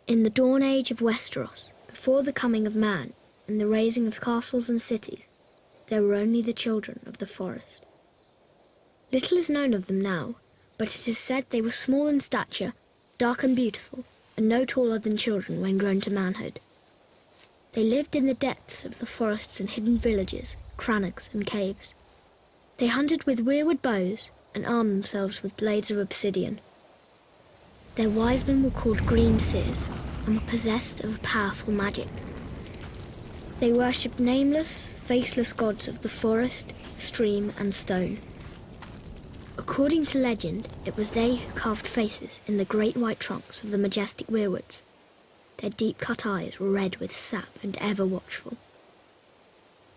In the dawn age of Westeros, before the coming of man and the raising of castles and cities, there were only the children of the forest. Little is known of them now, but it is said they were small in stature, dark and beautiful, and no taller than children when grown to manhood. They lived in the depths of the forests and hidden villages, crannogs and caves. They hunted with weirwood bows and armed themselves with blades of obsidian. Their wise men were called Green Seers and were possessed of a powerful magic. They worshipped nameless, faceless gods of the forest, stream and stone. According to legend, it was they who carved faces in the great white trunks of the majestic weirwoods. Their deep-cut eyes were red with sap and ever watchful.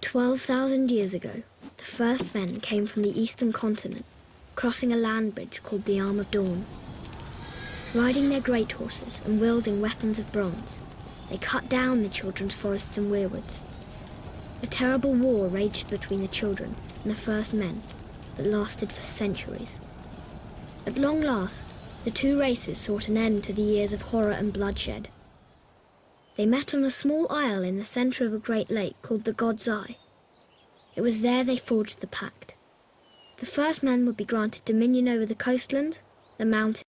12,000 years ago, the first men came from the eastern continent, crossing a land bridge called the Arm of Dawn. Riding their great horses and wielding weapons of bronze, they cut down the children's forests and weirwoods. A terrible war raged between the children and the first men that lasted for centuries. At long last, the two races sought an end to the years of horror and bloodshed. They met on a small isle in the centre of a great lake called the God's Eye. It was there they forged the pact. The first men would be granted dominion over the coastlands, the mountains,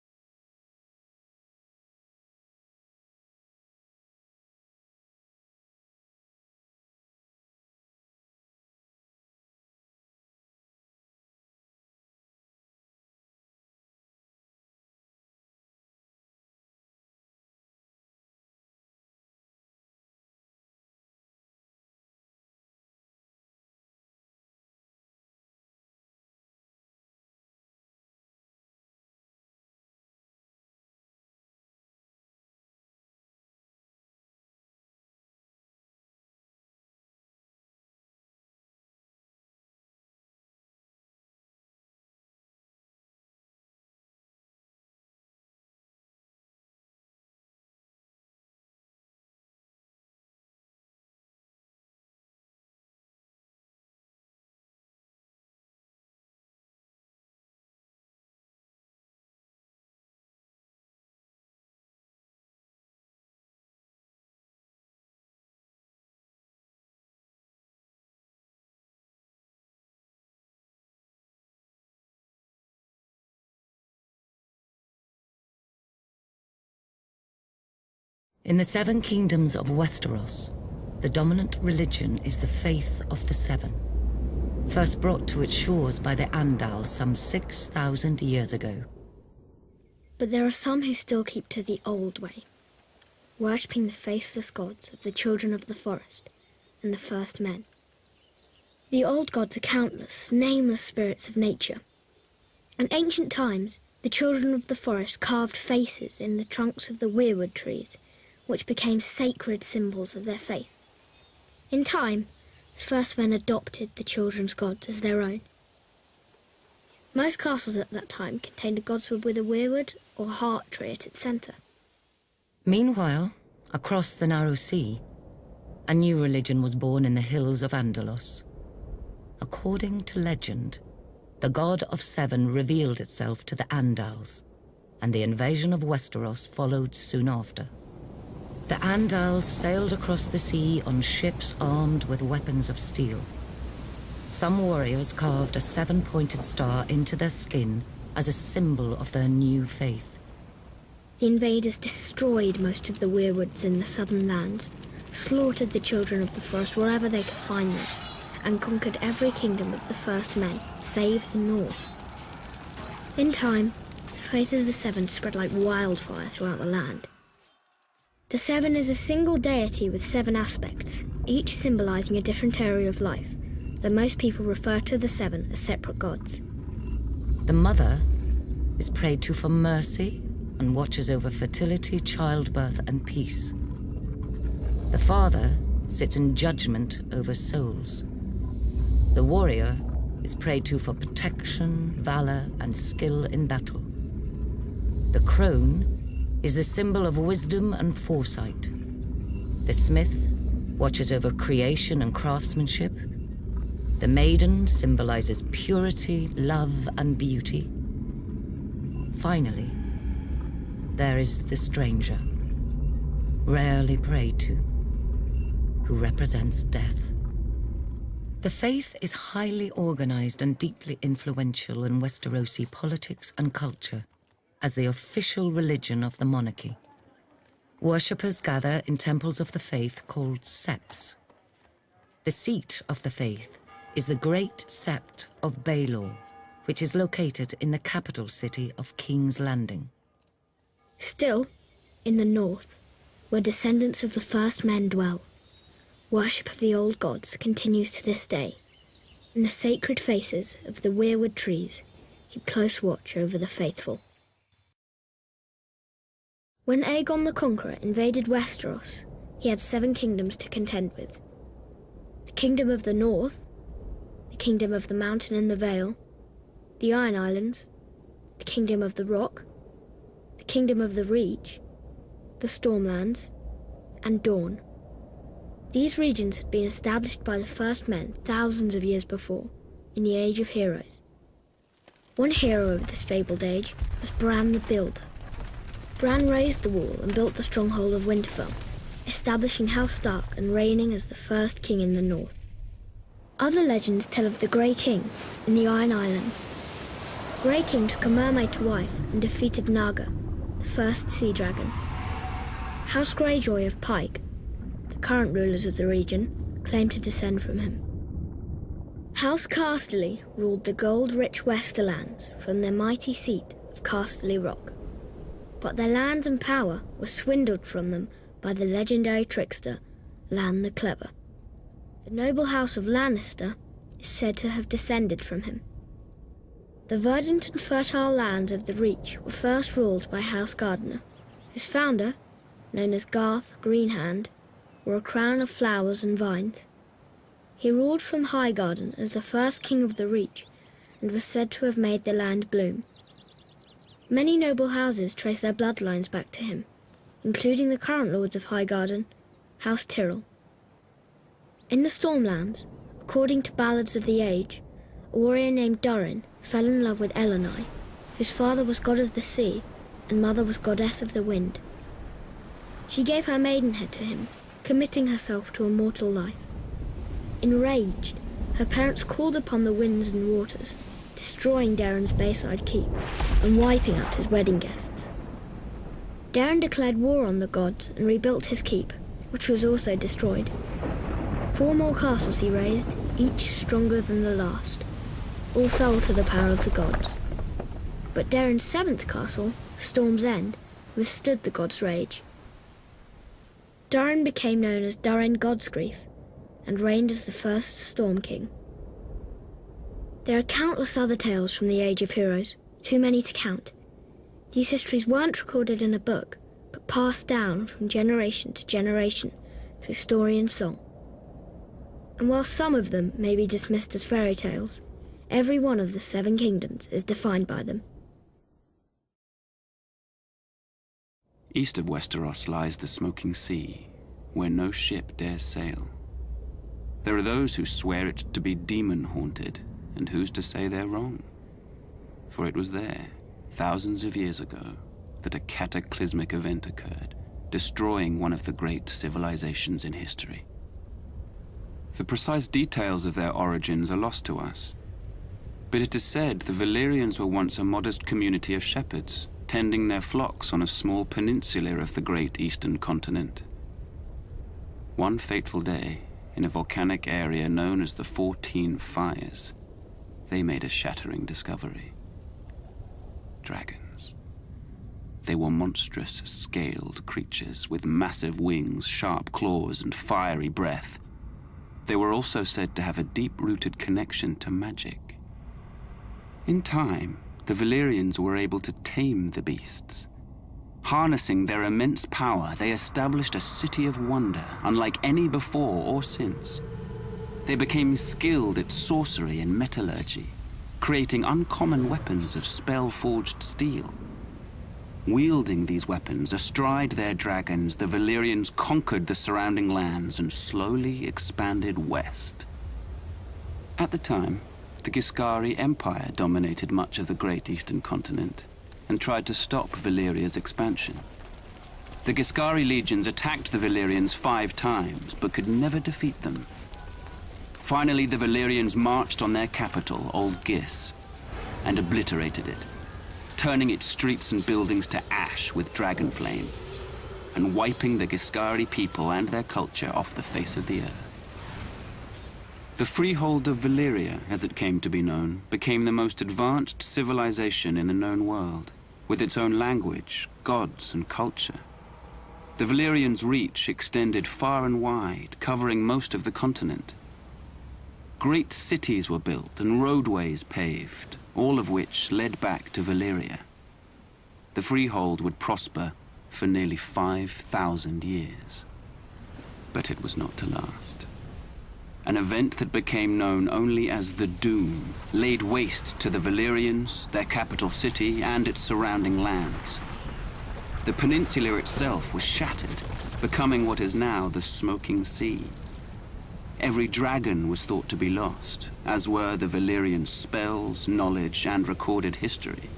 In the Seven Kingdoms of Westeros, the dominant religion is the faith of the Seven, first brought to its shores by the Andals some 6,000 years ago. but there are some who still keep to the old way, worshipping the faceless gods of the children of the forest and the first men. The old gods are countless, nameless spirits of nature. In ancient times, the children of the forest carved faces in the trunks of the weirwood trees, which became sacred symbols of their faith. In time, the first men adopted the children's gods as their own. Most castles at that time contained a godswood with a weirwood or heart tree at its centre. Meanwhile, across the narrow sea, a new religion was born in the hills of Andalos. According to legend, the God of Seven revealed itself to the Andals, and the invasion of Westeros followed soon after. The Andals sailed across the sea on ships armed with weapons of steel. Some warriors carved a seven-pointed star into their skin as a symbol of their new faith. The invaders destroyed most of the weirwoods in the southern lands, slaughtered the children of the forest wherever they could find them, and conquered every kingdom of the first men, save the north. In time, the faith of the Seven spread like wildfire throughout the land. The Seven is a single deity with 7 aspects, each symbolizing a different area of life, though most people refer to the Seven as separate gods. The mother is prayed to for mercy and watches over fertility, childbirth, and peace. The father sits in judgment over souls. The warrior is prayed to for protection, valor, and skill in battle. The crone is the symbol of wisdom and foresight. The smith watches over creation and craftsmanship. The maiden symbolizes purity, love, and beauty. Finally, there is the stranger, rarely prayed to, who represents death. The faith is highly organized and deeply influential in Westerosi politics and culture as the official religion of the monarchy. Worshippers gather in temples of the faith called septs. The seat of the faith is the Great Sept of Baelor, which is located in the capital city of King's Landing. Still, in the north, where descendants of the first men dwell, worship of the old gods continues to this day, and the sacred faces of the weirwood trees keep close watch over the faithful. When Aegon the Conqueror invaded Westeros, he had 7 kingdoms to contend with. The Kingdom of the North, the Kingdom of the Mountain and the Vale, the Iron Islands, the Kingdom of the Rock, the Kingdom of the Reach, the Stormlands, and Dorne. These regions had been established by the first men thousands of years before, in the Age of Heroes. One hero of this fabled age was Bran the Builder. Bran raised the wall and built the stronghold of Winterfell, establishing House Stark and reigning as the first king in the north. Other legends tell of the Grey King in the Iron Islands. Grey King took a mermaid to wife and defeated Naga, the first sea dragon. House Greyjoy of Pike, the current rulers of the region, claim to descend from him. House Casterly ruled the gold-rich Westerlands from their mighty seat of Casterly Rock. But their lands and power were swindled from them by the legendary trickster, Lann the Clever. The noble house of Lannister is said to have descended from him. The verdant and fertile lands of the Reach were first ruled by House Gardener, whose founder, known as Garth Greenhand, wore a crown of flowers and vines. He ruled from Highgarden as the first king of the Reach and was said to have made the land bloom. Many noble houses trace their bloodlines back to him, including the current lords of Highgarden, House Tyrell. In the Stormlands, according to ballads of the age, a warrior named Durin fell in love with Elenai, whose father was god of the sea and mother was goddess of the wind. She gave her maidenhead to him, committing herself to a mortal life. Enraged, her parents called upon the winds and waters, destroying Daeron's Bayside Keep and wiping out his wedding guests. Daeron declared war on the gods and rebuilt his keep, which was also destroyed. 4 more castles he raised, each stronger than the last. All fell to the power of the gods. But Daeron's 7th castle, Storm's End, withstood the gods' rage. Durin became known as Durin Godsgrief and reigned as the first Storm King. There are countless other tales from the Age of Heroes, too many to count. These histories weren't recorded in a book, but passed down from generation to generation through story and song. And while some of them may be dismissed as fairy tales, every one of the 7 kingdoms is defined by them. East of Westeros lies the Smoking Sea, where no ship dares sail. There are those who swear it to be demon-haunted, and who's to say they're wrong? For it was there, thousands of years ago, that a cataclysmic event occurred, destroying one of the great civilizations in history. The precise details of their origins are lost to us, but it is said the Valyrians were once a modest community of shepherds, tending their flocks on a small peninsula of the great eastern continent. One fateful day, in a volcanic area known as the 14 Fires, they made a shattering discovery. Dragons. They were monstrous, scaled creatures with massive wings, sharp claws, and fiery breath. They were also said to have a deep-rooted connection to magic. In time, the Valyrians were able to tame the beasts. Harnessing their immense power, they established a city of wonder, unlike any before or since. They became skilled at sorcery and metallurgy, creating uncommon weapons of spell-forged steel. Wielding these weapons astride their dragons, the Valyrians conquered the surrounding lands and slowly expanded west. At the time, the Giscari Empire dominated much of the great eastern continent and tried to stop Valyria's expansion. The Giscari legions attacked the Valyrians 5 times, but could never defeat them. Finally, the Valyrians marched on their capital, Old Gis, and obliterated it, turning its streets and buildings to ash with dragon flame, and wiping the Giscari people and their culture off the face of the earth. The Freehold of Valyria, as it came to be known, became the most advanced civilization in the known world, with its own language, gods, and culture. The Valyrians' reach extended far and wide, covering most of the continent. Great cities were built and roadways paved, all of which led back to Valyria. The Freehold would prosper for nearly 5,000 years. But it was not to last. An event that became known only as the Doom laid waste to the Valyrians, their capital city, and its surrounding lands. The peninsula itself was shattered, becoming what is now the Smoking Sea. Every dragon was thought to be lost, as were the Valyrian spells, knowledge, and recorded history.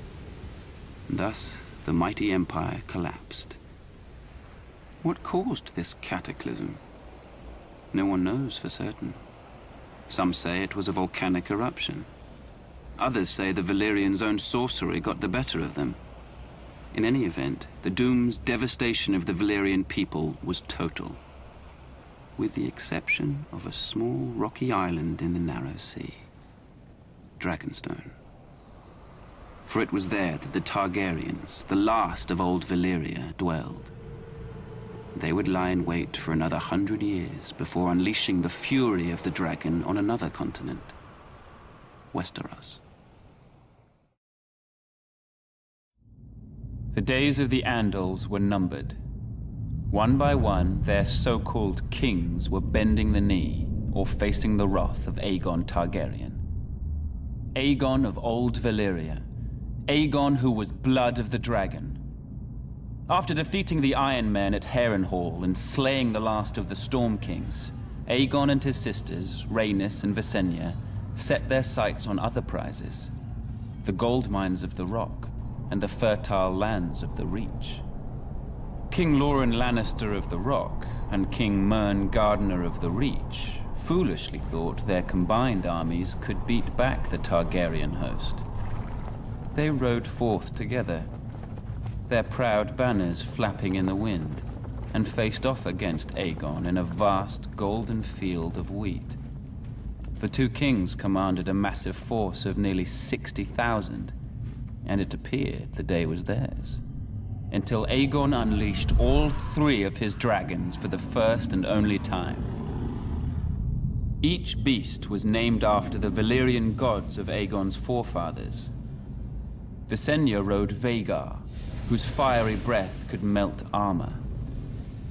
Thus, the mighty empire collapsed. What caused this cataclysm? No one knows for certain. Some say it was a volcanic eruption. Others say the Valyrians' own sorcery got the better of them. In any event, the Doom's devastation of the Valyrian people was total, with the exception of a small rocky island in the narrow sea, Dragonstone. For it was there that the Targaryens, the last of old Valyria, dwelled. They would lie in wait for another 100 years before unleashing the fury of the dragon on another continent, Westeros. The days of the Andals were numbered. One by one, their so-called kings were bending the knee or facing the wrath of Aegon Targaryen. Aegon of old Valyria. Aegon who was blood of the dragon. After defeating the Iron Men at Harrenhal and slaying the last of the Storm Kings, Aegon and his sisters, Rhaenys and Visenya, set their sights on other prizes. The gold mines of the Rock and the fertile lands of the Reach. King Loren Lannister of the Rock and King Mern Gardener of the Reach foolishly thought their combined armies could beat back the Targaryen host. They rode forth together, their proud banners flapping in the wind, and faced off against Aegon in a vast golden field of wheat. The two kings commanded a massive force of nearly 60,000, and it appeared the day was theirs, until Aegon unleashed all 3 of his dragons for the first and only time. Each beast was named after the Valyrian gods of Aegon's forefathers. Visenya rode Vhagar, whose fiery breath could melt armor.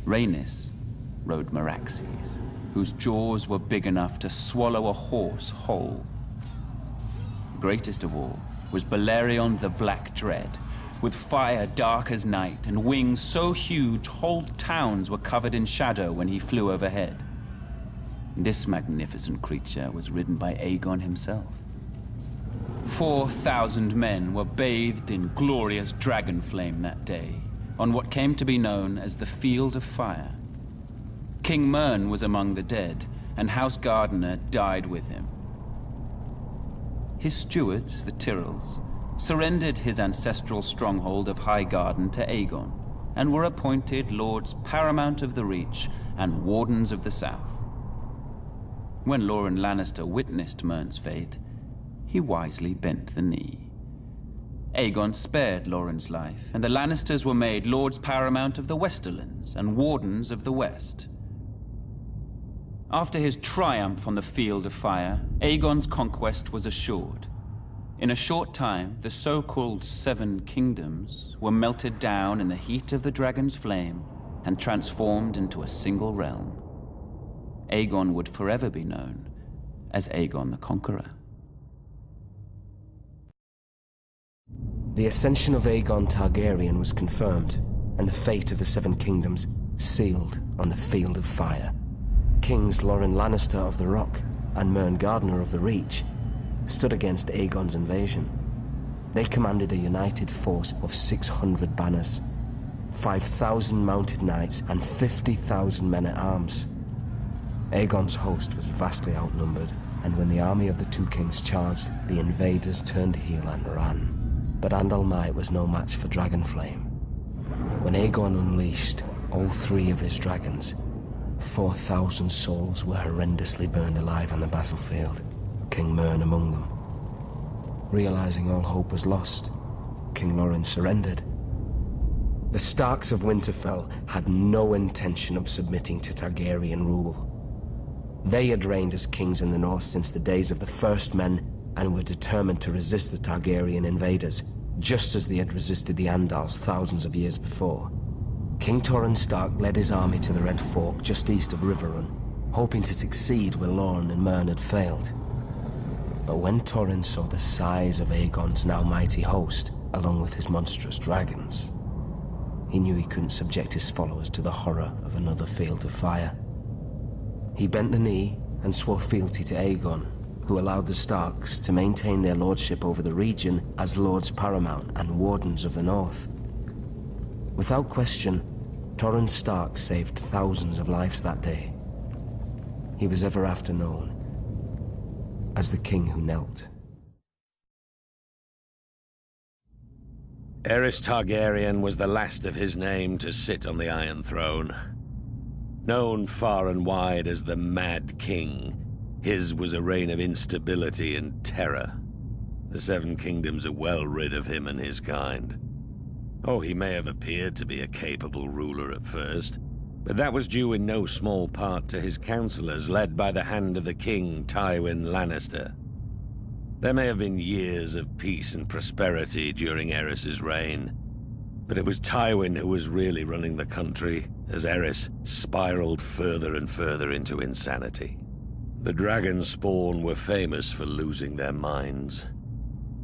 Rhaenys rode Meraxes, whose jaws were big enough to swallow a horse whole. Greatest of all was Balerion the Black Dread, with fire dark as night and wings so huge whole towns were covered in shadow when he flew overhead. This magnificent creature was ridden by Aegon himself. 4,000 men were bathed in glorious dragon flame that day, on what came to be known as the Field of Fire. King Mern was among the dead, and House Gardener died with him. His stewards, the Tyrells, surrendered his ancestral stronghold of Highgarden to Aegon, and were appointed Lords Paramount of the Reach and Wardens of the South. When Loren Lannister witnessed Mern's fate, he wisely bent the knee. Aegon spared Loren's life, and the Lannisters were made Lords Paramount of the Westerlands and Wardens of the West. After his triumph on the Field of Fire, Aegon's conquest was assured. In a short time, the so-called 7 kingdoms were melted down in the heat of the dragon's flame and transformed into a single realm. Aegon would forever be known as Aegon the Conqueror. The ascension of Aegon Targaryen was confirmed, and the fate of the 7 kingdoms sealed on the Field of Fire. Kings Loren Lannister of the Rock and Mern Gardener of the Reach stood against Aegon's invasion. They commanded a united force of 600 banners, 5,000 mounted knights, and 50,000 men-at-arms. Aegon's host was vastly outnumbered, and when the army of the two kings charged, the invaders turned heel and ran. But Andal Might was no match for Dragonflame. When Aegon unleashed all 3 of his dragons, 4,000 souls were horrendously burned alive on the battlefield, King Mern among them. Realizing all hope was lost, King Loren surrendered. The Starks of Winterfell had no intention of submitting to Targaryen rule. They had reigned as kings in the north since the days of the First Men and were determined to resist the Targaryen invaders, just as they had resisted the Andals thousands of years before. King Torrhen Stark led his army to the Red Fork just east of Riverrun, hoping to succeed where Lorne and Mern had failed. But when Torrhen saw the size of Aegon's now mighty host, along with his monstrous dragons, he knew he couldn't subject his followers to the horror of another field of fire. He bent the knee and swore fealty to Aegon, who allowed the Starks to maintain their lordship over the region as Lords Paramount and Wardens of the North. Without question, Torrhen Stark saved thousands of lives that day. He was ever after known as the King who knelt. Aerys Targaryen was the last of his name to sit on the Iron Throne. Known far and wide as the Mad King, his was a reign of instability and terror. The Seven Kingdoms are well rid of him and his kind. Oh, he may have appeared to be a capable ruler at first, but that was due in no small part to his counselors led by the hand of the king, Tywin Lannister. There may have been years of peace and prosperity during Aerys's reign, but it was Tywin who was really running the country as Aerys spiraled further and further into insanity. The dragon spawn were famous for losing their minds.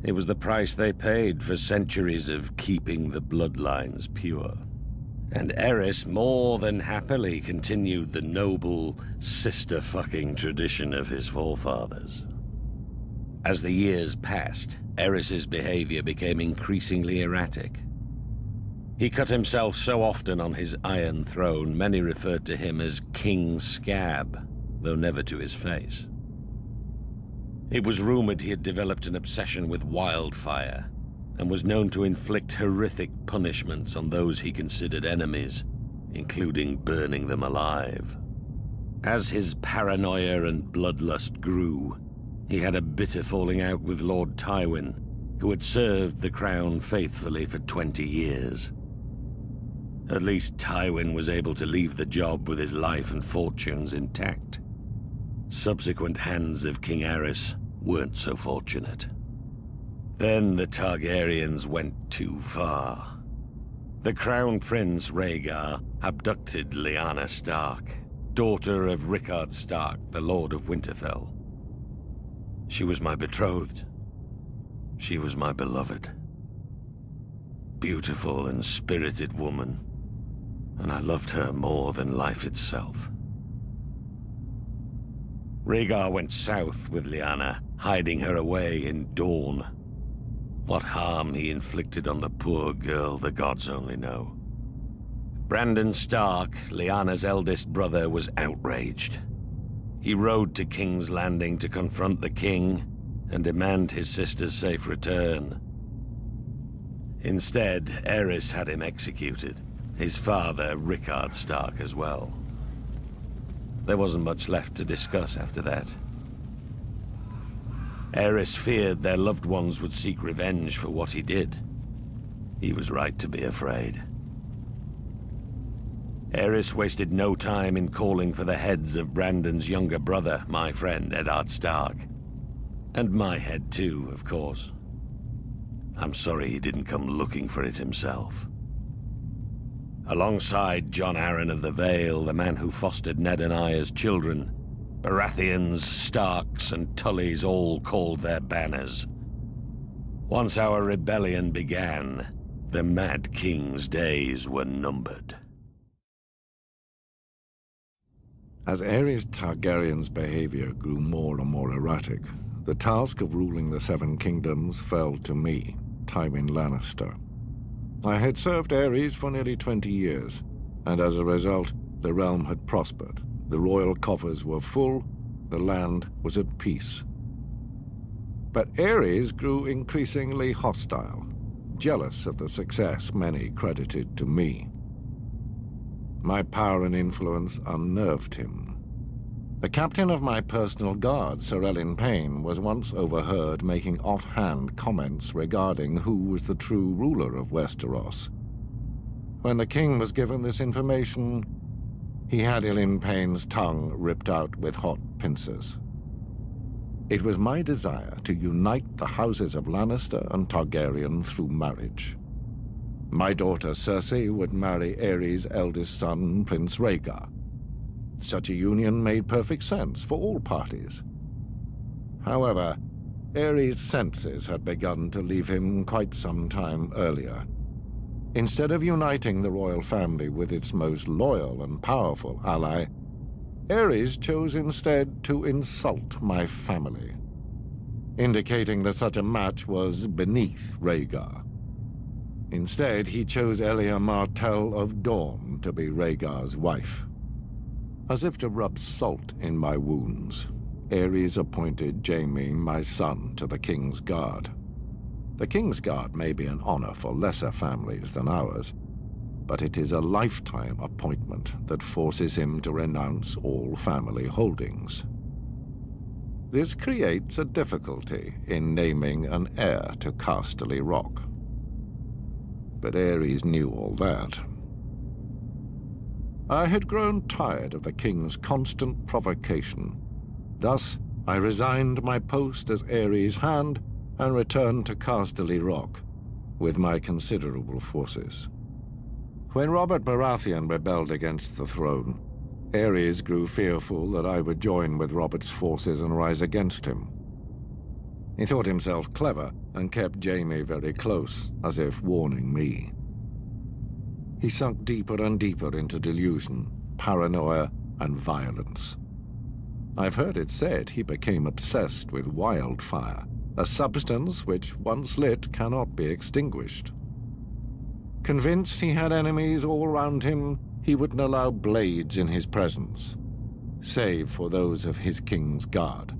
It was the price they paid for centuries of keeping the bloodlines pure. And Aerys more than happily continued the noble sister-fucking tradition of his forefathers. As the years passed, Aerys's behavior became increasingly erratic. He cut himself so often on his Iron Throne, many referred to him as King Scab, though never to his face. It was rumored he had developed an obsession with wildfire, and was known to inflict horrific punishments on those he considered enemies, including burning them alive. As his paranoia and bloodlust grew, he had a bitter falling out with Lord Tywin, who had served the crown faithfully for 20 years. At least Tywin was able to leave the job with his life and fortunes intact. Subsequent hands of King Aerys weren't so fortunate. Then the Targaryens went too far. The Crown Prince Rhaegar abducted Lyanna Stark, daughter of Rickard Stark, the Lord of Winterfell. She was my betrothed. She was my beloved. Beautiful and spirited woman, and I loved her more than life itself. Rhaegar went south with Lyanna, hiding her away in Dorne. What harm he inflicted on the poor girl, the gods only know. Brandon Stark, Lyanna's eldest brother, was outraged. He rode to King's Landing to confront the king and demand his sister's safe return. Instead, Aerys had him executed, his father, Rickard Stark, as well. There wasn't much left to discuss after that. Aerys feared their loved ones would seek revenge for what he did. He was right to be afraid. Aerys wasted no time in calling for the heads of Brandon's younger brother, my friend Eddard Stark. And my head too, of course. I'm sorry he didn't come looking for it himself. Alongside Jon Arryn of the Vale, the man who fostered Ned and I as children, Baratheons, Starks, and Tullys all called their banners. Once our rebellion began, the Mad King's days were numbered. As Aerys Targaryen's behavior grew more and more erratic, the task of ruling the Seven Kingdoms fell to me, Tywin Lannister. I had served Ares for nearly 20 years, and as a result, the realm had prospered. The royal coffers were full, the land was at peace. But Ares grew increasingly hostile, jealous of the success many credited to me. My power and influence unnerved him. The captain of my personal guard, Sir Elin Payne, was once overheard making offhand comments regarding who was the true ruler of Westeros. When the king was given this information, he had Elin Payne's tongue ripped out with hot pincers. It was my desire to unite the houses of Lannister and Targaryen through marriage. My daughter Cersei would marry Aerys' eldest son, Prince Rhaegar. Such a union made perfect sense for all parties. However, Aerys' senses had begun to leave him quite some time earlier. Instead of uniting the royal family with its most loyal and powerful ally, Aerys chose instead to insult my family, indicating that such a match was beneath Rhaegar. Instead, he chose Elia Martell of Dorne to be Rhaegar's wife. As if to rub salt in my wounds, Aerys appointed Jaime, my son, to the King's Guard. The King's Guard may be an honor for lesser families than ours, but it is a lifetime appointment that forces him to renounce all family holdings. This creates a difficulty in naming an heir to Casterly Rock. But Aerys knew all that. I had grown tired of the king's constant provocation. Thus, I resigned my post as Aerys' hand and returned to Casterly Rock with my considerable forces. When Robert Baratheon rebelled against the throne, Aerys grew fearful that I would join with Robert's forces and rise against him. He thought himself clever and kept Jaime very close, as if warning me. He sunk deeper and deeper into delusion, paranoia, and violence. I've heard it said he became obsessed with wildfire, a substance which, once lit, cannot be extinguished. Convinced he had enemies all around him, he wouldn't allow blades in his presence, save for those of his King's Guard.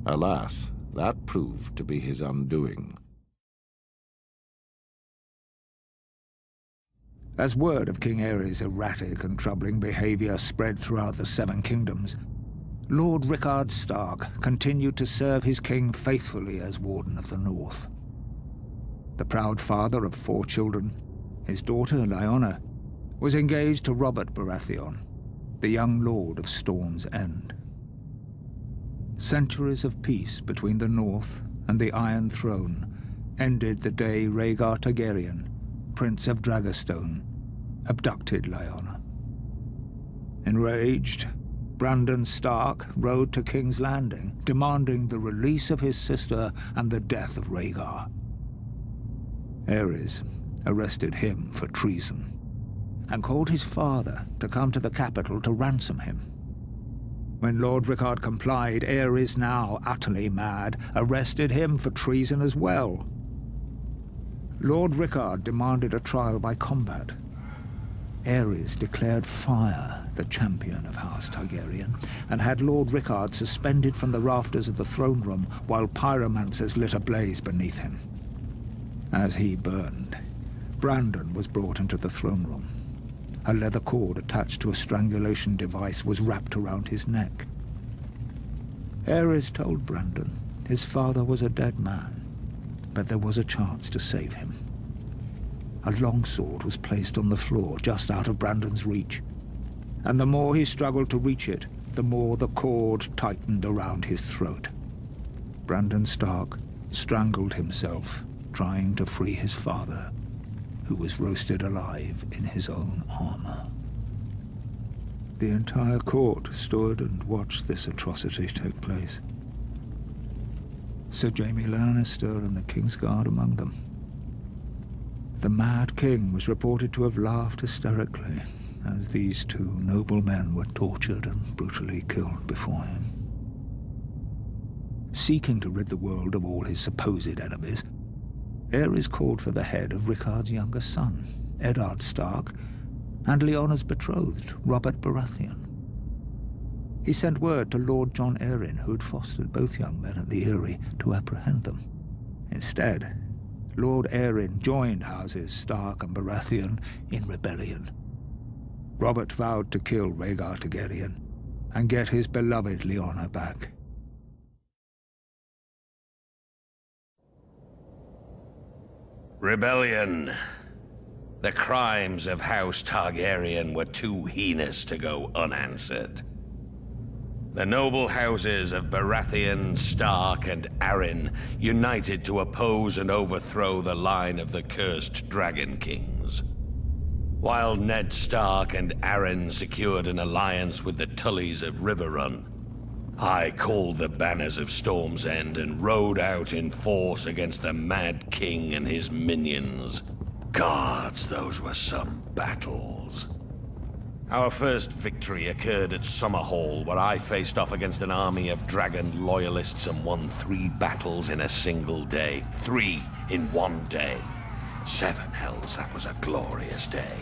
Alas, that proved to be his undoing. As word of King Aerys' erratic and troubling behavior spread throughout the Seven Kingdoms, Lord Rickard Stark continued to serve his king faithfully as Warden of the North. The proud father of 4 children, his daughter Lyanna, was engaged to Robert Baratheon, the young lord of Storm's End. Centuries of peace between the North and the Iron Throne ended the day Rhaegar Targaryen, Prince of Dragonstone, abducted Lyanna. Enraged, Brandon Stark rode to King's Landing, demanding the release of his sister and the death of Rhaegar. Aerys arrested him for treason and called his father to come to the capital to ransom him. When Lord Rickard complied, Aerys, now utterly mad, arrested him for treason as well. Lord Rickard demanded a trial by combat. Aerys declared fire the champion of House Targaryen and had Lord Rickard suspended from the rafters of the throne room while pyromancers lit a blaze beneath him. As he burned, Brandon was brought into the throne room. A leather cord attached to a strangulation device was wrapped around his neck. Aerys told Brandon his father was a dead man, but there was a chance to save him. A longsword was placed on the floor just out of Brandon's reach, and the more he struggled to reach it, the more the cord tightened around his throat. Brandon Stark strangled himself, trying to free his father, who was roasted alive in his own armor. The entire court stood and watched this atrocity take place. Sir Jaime Lannister and the King's Guard among them. The Mad King was reported to have laughed hysterically as these 2 noble men were tortured and brutally killed before him. Seeking to rid the world of all his supposed enemies, Aerys called for the head of Rickard's younger son, Eddard Stark, and Lyanna's betrothed, Robert Baratheon. He sent word to Lord Jon Arryn, who had fostered both young men at the Eyrie, to apprehend them. Instead, Lord Arryn joined houses Stark and Baratheon in rebellion. Robert vowed to kill Rhaegar Targaryen and get his beloved Lyanna back. Rebellion. The crimes of House Targaryen were too heinous to go unanswered. The noble houses of Baratheon, Stark, and Arryn united to oppose and overthrow the line of the cursed Dragon Kings. While Ned Stark and Arryn secured an alliance with the Tullys of Riverrun, I called the banners of Storm's End and rode out in force against the Mad King and his minions. Gods, those were some battles. Our first victory occurred at Summerhall, where I faced off against an army of dragon loyalists and won 3 battles in a single day. 3 in one day. 7 hells, that was a glorious day.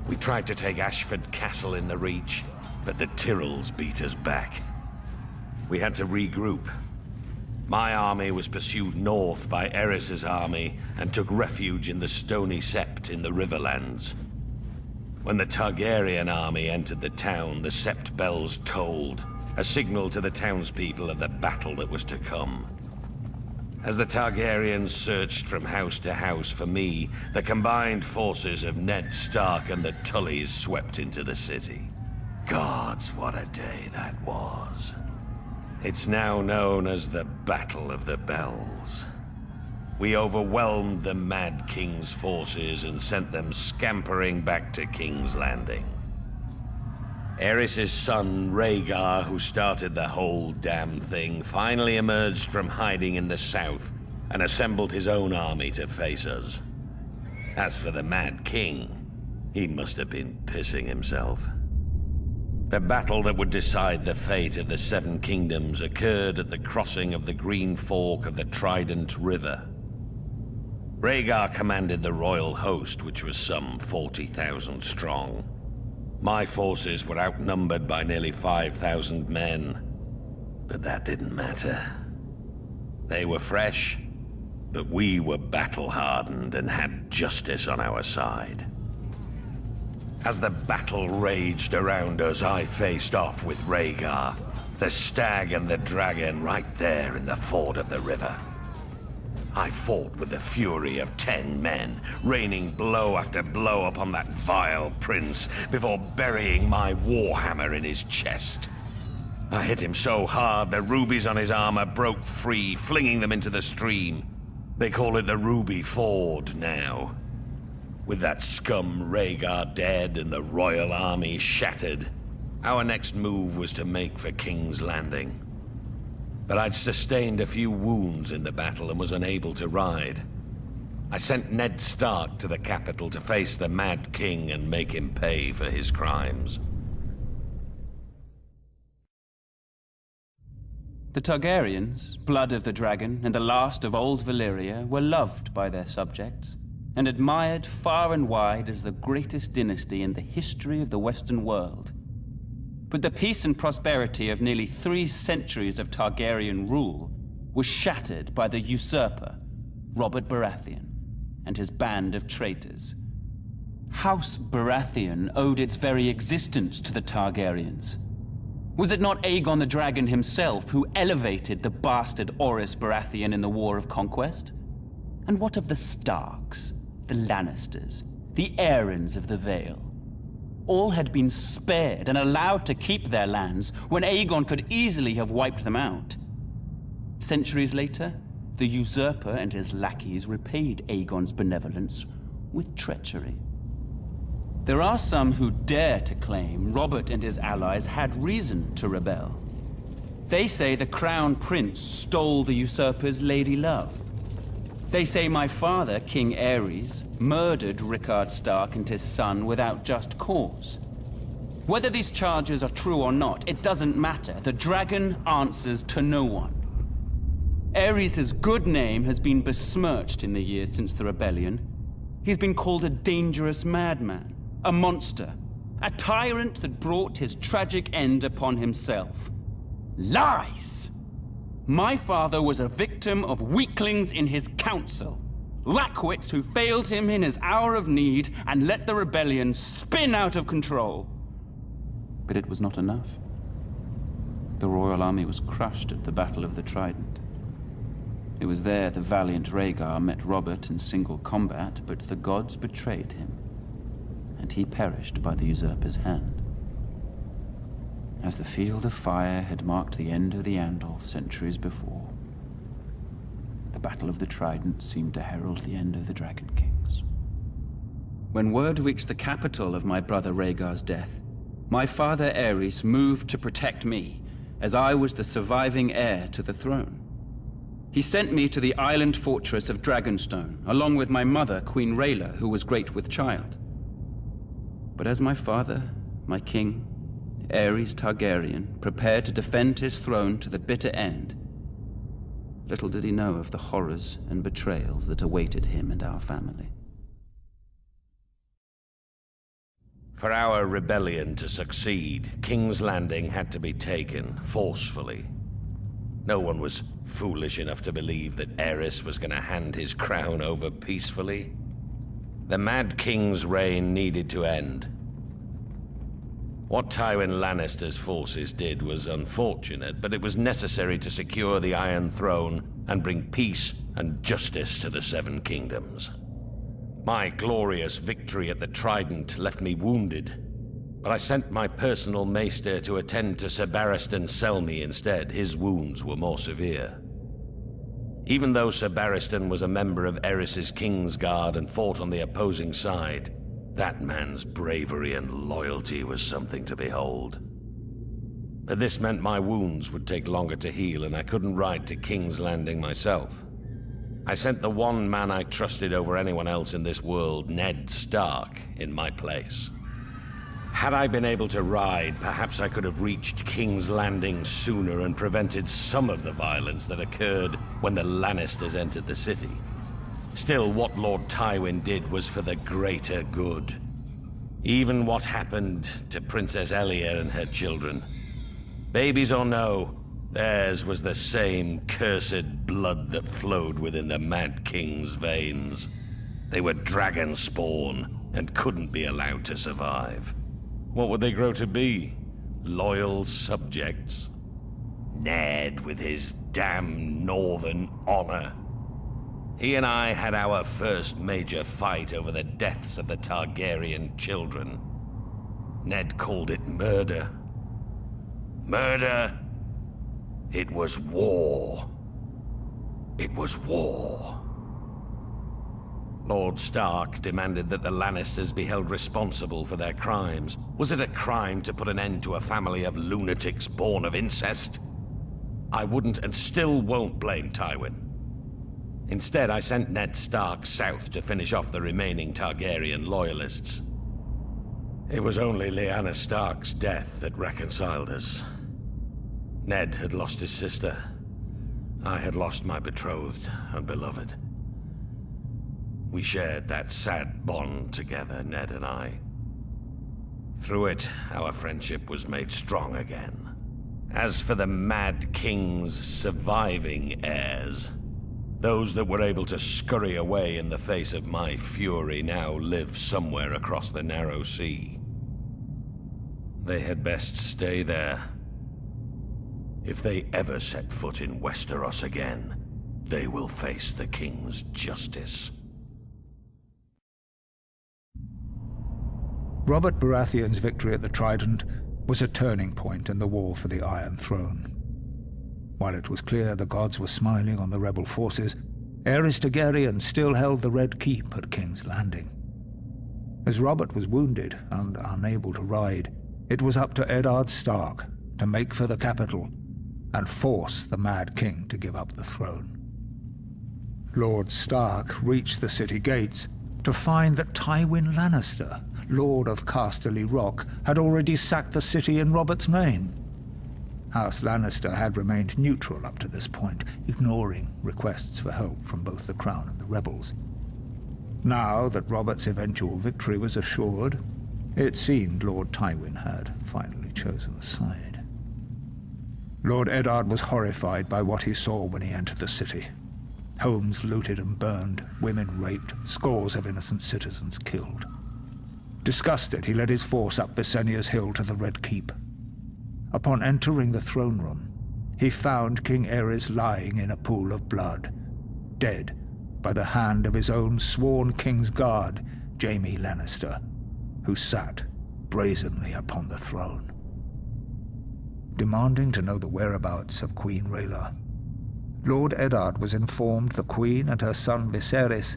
We tried to take Ashford Castle in the Reach, but the Tyrells beat us back. We had to regroup. My army was pursued north by Aerys's army and took refuge in the Stony Sept in the Riverlands. When the Targaryen army entered the town, the Sept bells tolled, a signal to the townspeople of the battle that was to come. As the Targaryens searched from house to house for me, the combined forces of Ned Stark and the Tullys swept into the city. Gods, what a day that was. It's now known as the Battle of the Bells. We overwhelmed the Mad King's forces and sent them scampering back to King's Landing. Aerys' son, Rhaegar, who started the whole damn thing, finally emerged from hiding in the south and assembled his own army to face us. As for the Mad King, he must have been pissing himself. The battle that would decide the fate of the 7 kingdoms occurred at the crossing of the Green Fork of the Trident River. Rhaegar commanded the royal host, which was some 40,000 strong. My forces were outnumbered by nearly 5,000 men, but that didn't matter. They were fresh, but we were battle-hardened and had justice on our side. As the battle raged around us, I faced off with Rhaegar, the stag and the dragon right there in the ford of the river. I fought with the fury of 10 men, raining blow after blow upon that vile prince before burying my warhammer in his chest. I hit him so hard the rubies on his armor broke free, flinging them into the stream. They call it the Ruby Ford now. With that scum Rhaegar dead and the royal army shattered, our next move was to make for King's Landing. But I'd sustained a few wounds in the battle and was unable to ride. I sent Ned Stark to the capital to face the Mad King and make him pay for his crimes. The Targaryens, blood of the dragon, and the last of old Valyria, were loved by their subjects, and admired far and wide as the greatest dynasty in the history of the Western world. But the peace and prosperity of nearly 3 centuries of Targaryen rule was shattered by the usurper, Robert Baratheon, and his band of traitors. House Baratheon owed its very existence to the Targaryens. Was it not Aegon the Dragon himself who elevated the bastard Orys Baratheon in the War of Conquest? And what of the Starks, the Lannisters, the Aarons of the Vale? All had been spared and allowed to keep their lands when Aegon could easily have wiped them out. Centuries later, the usurper and his lackeys repaid Aegon's benevolence with treachery. There are some who dare to claim Robert and his allies had reason to rebel. They say the Crown Prince stole the usurper's lady love. They say my father, King Aerys, murdered Rickard Stark and his son without just cause. Whether these charges are true or not, it doesn't matter. The dragon answers to no one. Aerys' good name has been besmirched in the years since the rebellion. He's been called a dangerous madman, a monster, a tyrant that brought his tragic end upon himself. Lies! My father was a victim of weaklings in his council. Lackwits who failed him in his hour of need and let the rebellion spin out of control. But it was not enough. The royal army was crushed at the Battle of the Trident. It was there the valiant Rhaegar met Robert in single combat, but the gods betrayed him, and he perished by the usurper's hand. As the Field of Fire had marked the end of the Andal centuries before, the Battle of the Trident seemed to herald the end of the Dragon Kings. When word reached the capital of my brother Rhaegar's death, my father Aerys moved to protect me, as I was the surviving heir to the throne. He sent me to the island fortress of Dragonstone, along with my mother, Queen Rhaela, who was great with child. But as my father, my king, Aerys Targaryen, prepared to defend his throne to the bitter end, little did he know of the horrors and betrayals that awaited him and our family. For our rebellion to succeed, King's Landing had to be taken forcefully. No one was foolish enough to believe that Aerys was going to hand his crown over peacefully. The Mad King's reign needed to end. What Tywin Lannister's forces did was unfortunate, but it was necessary to secure the Iron Throne and bring peace and justice to the Seven Kingdoms. My glorious victory at the Trident left me wounded, but I sent my personal maester to attend to Ser Barristan Selmy instead. His wounds were more severe. Even though Ser Barristan was a member of Aerys' Kingsguard and fought on the opposing side, that man's bravery and loyalty was something to behold. But this meant my wounds would take longer to heal, and I couldn't ride to King's Landing myself. I sent the one man I trusted over anyone else in this world, Ned Stark, in my place. Had I been able to ride, perhaps I could have reached King's Landing sooner and prevented some of the violence that occurred when the Lannisters entered the city. Still, what Lord Tywin did was for the greater good. Even what happened to Princess Elia and her children. Babies or no, theirs was the same cursed blood that flowed within the Mad King's veins. They were dragon spawn and couldn't be allowed to survive. What would they grow to be? Loyal subjects? Ned with his damn northern honor. He and I had our first major fight over the deaths of the Targaryen children. Ned called it murder. Murder? It was war. It was war. Lord Stark demanded that the Lannisters be held responsible for their crimes. Was it a crime to put an end to a family of lunatics born of incest? I wouldn't and still won't blame Tywin. Instead, I sent Ned Stark south to finish off the remaining Targaryen loyalists. It was only Lyanna Stark's death that reconciled us. Ned had lost his sister. I had lost my betrothed and beloved. We shared that sad bond together, Ned and I. Through it, our friendship was made strong again. As for the Mad King's surviving heirs, those that were able to scurry away in the face of my fury now live somewhere across the narrow sea. They had best stay there. If they ever set foot in Westeros again, they will face the King's justice. Robert Baratheon's victory at the Trident was a turning point in the war for the Iron Throne. While it was clear the gods were smiling on the rebel forces, Aerys Targaryen still held the Red Keep at King's Landing. As Robert was wounded and unable to ride, it was up to Eddard Stark to make for the capital and force the Mad King to give up the throne. Lord Stark reached the city gates to find that Tywin Lannister, Lord of Casterly Rock, had already sacked the city in Robert's name. House Lannister had remained neutral up to this point, ignoring requests for help from both the Crown and the rebels. Now that Robert's eventual victory was assured, it seemed Lord Tywin had finally chosen a side. Lord Eddard was horrified by what he saw when he entered the city. Homes looted and burned, women raped, scores of innocent citizens killed. Disgusted, he led his force up Visenya's hill to the Red Keep. Upon entering the throne room, he found King Aerys lying in a pool of blood, dead by the hand of his own sworn King's Guard, Jaime Lannister, who sat brazenly upon the throne. Demanding to know the whereabouts of Queen Rhaella, Lord Eddard was informed the Queen and her son Viserys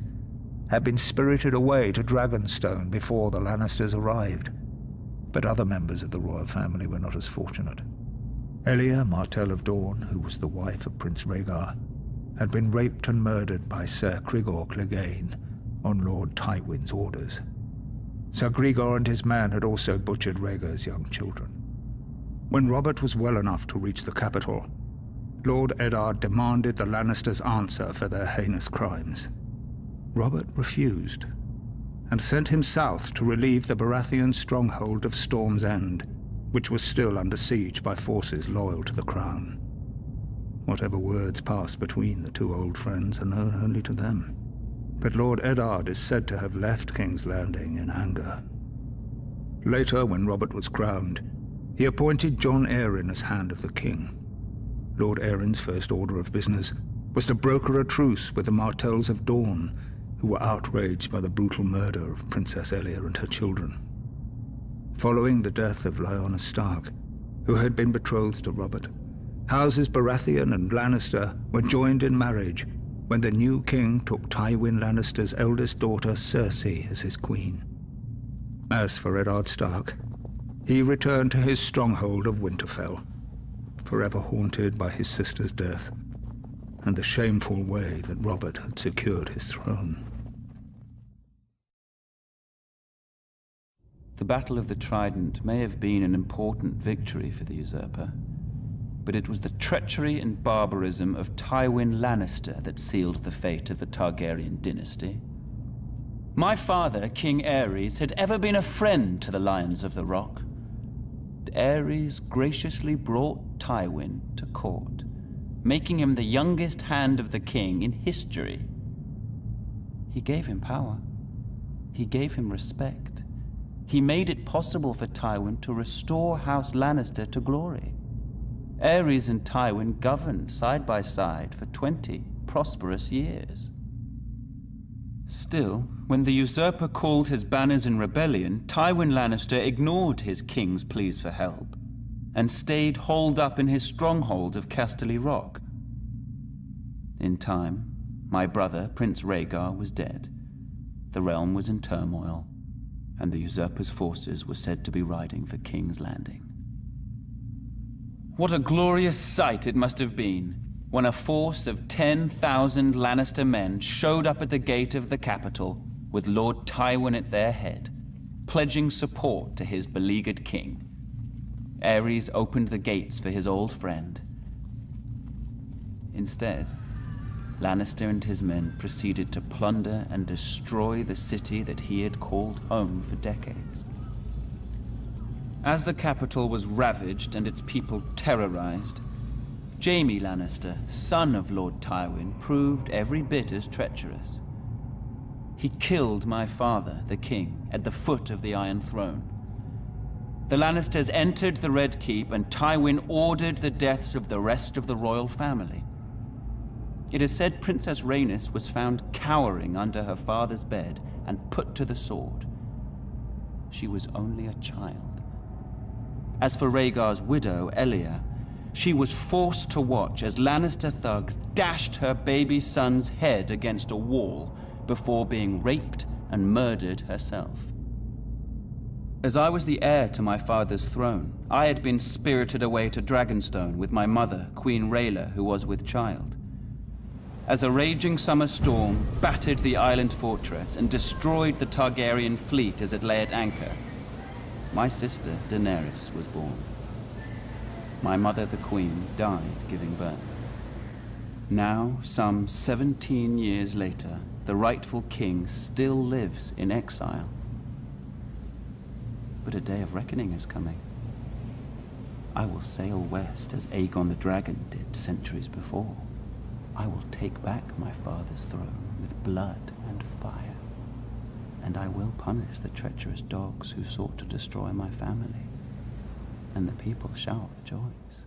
had been spirited away to Dragonstone before the Lannisters arrived, but other members of the royal family were not as fortunate. Elia, Martell of Dorne, who was the wife of Prince Rhaegar, had been raped and murdered by Ser Cregor Clegane on Lord Tywin's orders. Ser Gregor and his men had also butchered Rhaegar's young children. When Robert was well enough to reach the capital, Lord Eddard demanded the Lannisters answer for their heinous crimes. Robert refused, and sent him south to relieve the Baratheon stronghold of Storm's End, which was still under siege by forces loyal to the Crown. Whatever words passed between the two old friends are known only to them, but Lord Eddard is said to have left King's Landing in anger. Later, when Robert was crowned, he appointed Jon Arryn as Hand of the King. Lord Arryn's first order of business was to broker a truce with the Martells of Dorne, who were outraged by the brutal murder of Princess Elia and her children. Following the death of Lyanna Stark, who had been betrothed to Robert, Houses Baratheon and Lannister were joined in marriage when the new king took Tywin Lannister's eldest daughter Cersei as his queen. As for Eddard Stark, he returned to his stronghold of Winterfell, forever haunted by his sister's death and the shameful way that Robert had secured his throne. The Battle of the Trident may have been an important victory for the usurper, but it was the treachery and barbarism of Tywin Lannister that sealed the fate of the Targaryen dynasty. My father, King Aerys, had ever been a friend to the Lions of the Rock. Aerys graciously brought Tywin to court, making him the youngest Hand of the King in history. He gave him power. He gave him respect. He made it possible for Tywin to restore House Lannister to glory. Aerys and Tywin governed side by side for 20 prosperous years. Still, when the usurper called his banners in rebellion, Tywin Lannister ignored his king's pleas for help and stayed holed up in his stronghold of Casterly Rock. In time, my brother, Prince Rhaegar, was dead. The realm was in turmoil, and the usurper's forces were said to be riding for King's Landing. What a glorious sight it must have been when a force of 10,000 Lannister men showed up at the gate of the capital with Lord Tywin at their head, pledging support to his beleaguered king. Aerys opened the gates for his old friend. Instead, Lannister and his men proceeded to plunder and destroy the city that he had called home for decades. As the capital was ravaged and its people terrorized, Jaime Lannister, son of Lord Tywin, proved every bit as treacherous. He killed my father, the king, at the foot of the Iron Throne. The Lannisters entered the Red Keep, and Tywin ordered the deaths of the rest of the royal family. It is said Princess Rhaenys was found cowering under her father's bed and put to the sword. She was only a child. As for Rhaegar's widow, Elia, she was forced to watch as Lannister thugs dashed her baby son's head against a wall before being raped and murdered herself. As I was the heir to my father's throne, I had been spirited away to Dragonstone with my mother, Queen Rhaella, who was with child. As a raging summer storm battered the island fortress and destroyed the Targaryen fleet as it lay at anchor, my sister, Daenerys, was born. my mother the queen died giving birth. Now, some 17 years later, the rightful king still lives in exile. But a day of reckoning is coming. I will sail west as Aegon the Dragon did centuries before. I will take back my father's throne with blood and fire. And I will punish the treacherous dogs who sought to destroy my family. And the people shall rejoice.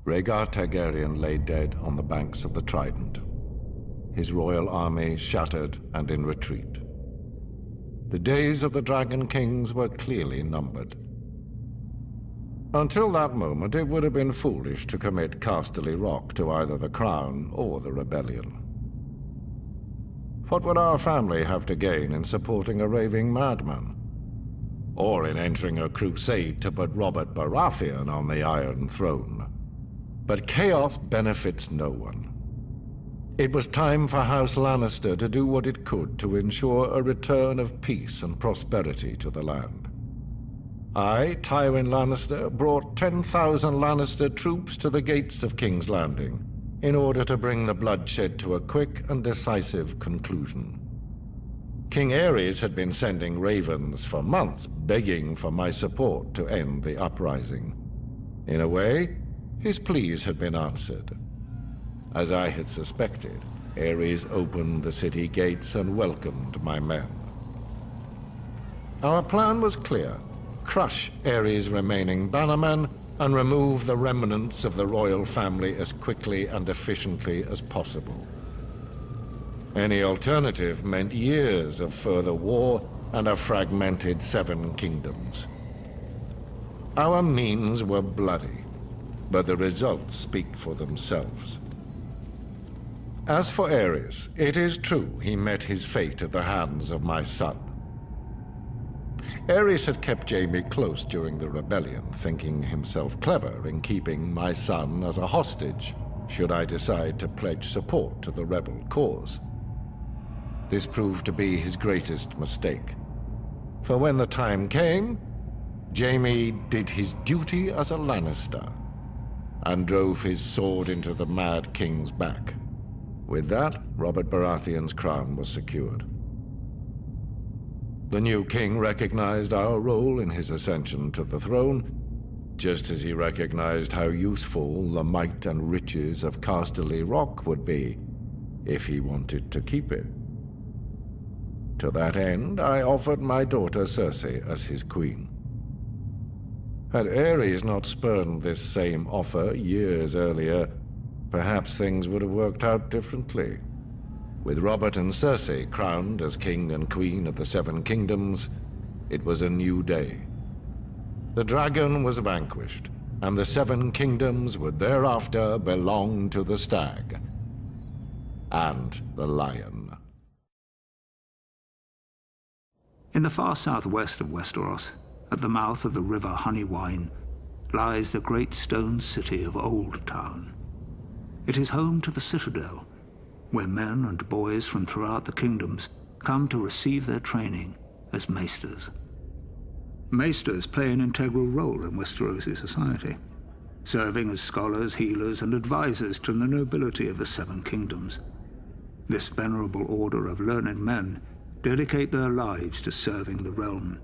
Rhaegar Targaryen lay dead on the banks of the Trident, his royal army shattered and in retreat. The days of the Dragon Kings were clearly numbered. Until that moment, it would have been foolish to commit Casterly Rock to either the Crown or the rebellion. What would our family have to gain in supporting a raving madman? Or in entering a crusade to put Robert Baratheon on the Iron Throne? But chaos benefits no one. It was time for House Lannister to do what it could to ensure a return of peace and prosperity to the land. I, Tywin Lannister, brought 10,000 Lannister troops to the gates of King's Landing in order to bring the bloodshed to a quick and decisive conclusion. King Aerys had been sending ravens for months, begging for my support to end the uprising. In a way, his pleas had been answered. As I had suspected, Aerys opened the city gates and welcomed my men. Our plan was clear: crush Aerys' remaining bannermen and remove the remnants of the royal family as quickly and efficiently as possible. Any alternative meant years of further war and a fragmented Seven Kingdoms. Our means were bloody, but the results speak for themselves. As for Aerys, it is true he met his fate at the hands of my son. Aerys had kept Jaime close during the rebellion, thinking himself clever in keeping my son as a hostage, should I decide to pledge support to the rebel cause. This proved to be his greatest mistake. For when the time came, Jaime did his duty as a Lannister and drove his sword into the Mad King's back. With that, Robert Baratheon's crown was secured. The new king recognized our role in his ascension to the throne, just as he recognized how useful the might and riches of Casterly Rock would be if he wanted to keep it. To that end, I offered my daughter Cersei as his queen. Had Aerys not spurned this same offer years earlier, perhaps things would have worked out differently. With Robert and Cersei crowned as king and queen of the Seven Kingdoms, it was a new day. The dragon was vanquished, and the Seven Kingdoms would thereafter belong to the stag and the lion. In the far southwest of Westeros, at the mouth of the river Honeywine, lies the great stone city of Old Town. It is home to the Citadel, where men and boys from throughout the kingdoms come to receive their training as maesters. Maesters play an integral role in Westerosi society, serving as scholars, healers, and advisors to the nobility of the Seven Kingdoms. This venerable order of learned men dedicate their lives to serving the realm,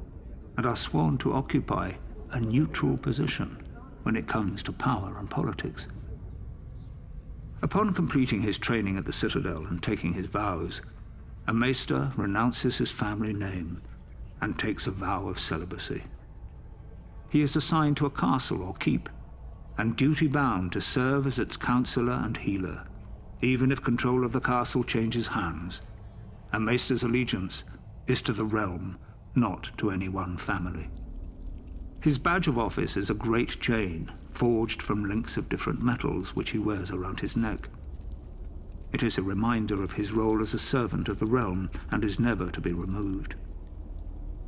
and are sworn to occupy a neutral position when it comes to power and politics. Upon completing his training at the Citadel and taking his vows, a maester renounces his family name and takes a vow of celibacy. He is assigned to a castle or keep, and duty-bound to serve as its counselor and healer, even if control of the castle changes hands. A maester's allegiance is to the realm, not to any one family. His badge of office is a great chain, forged from links of different metals which he wears around his neck. It is a reminder of his role as a servant of the realm and is never to be removed.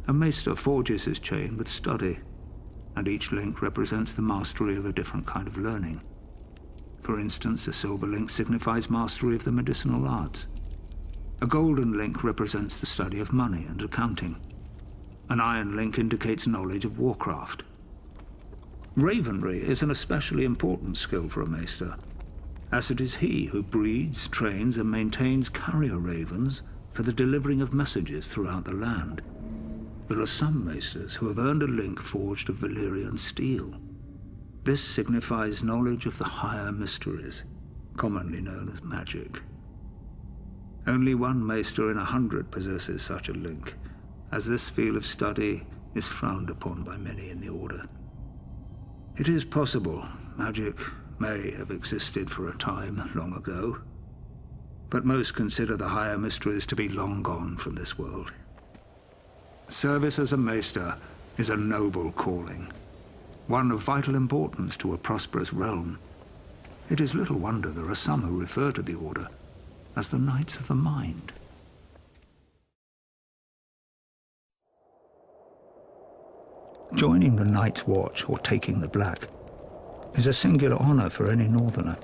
A maester forges his chain with study, and each link represents the mastery of a different kind of learning. For instance, a silver link signifies mastery of the medicinal arts. A golden link represents the study of money and accounting. An iron link indicates knowledge of warcraft. Ravenry is an especially important skill for a maester, as it is he who breeds, trains, and maintains carrier ravens for the delivering of messages throughout the land. There are some maesters who have earned a link forged of Valyrian steel. This signifies knowledge of the higher mysteries, commonly known as magic. Only one maester in 100 possesses such a link, as this field of study is frowned upon by many in the Order. It is possible magic may have existed for a time long ago, but most consider the higher mysteries to be long gone from this world. Service as a maester is a noble calling, one of vital importance to a prosperous realm. It is little wonder there are some who refer to the Order as the Knights of the Mind. Joining the Night's Watch, or taking the Black, is a singular honor for any northerner.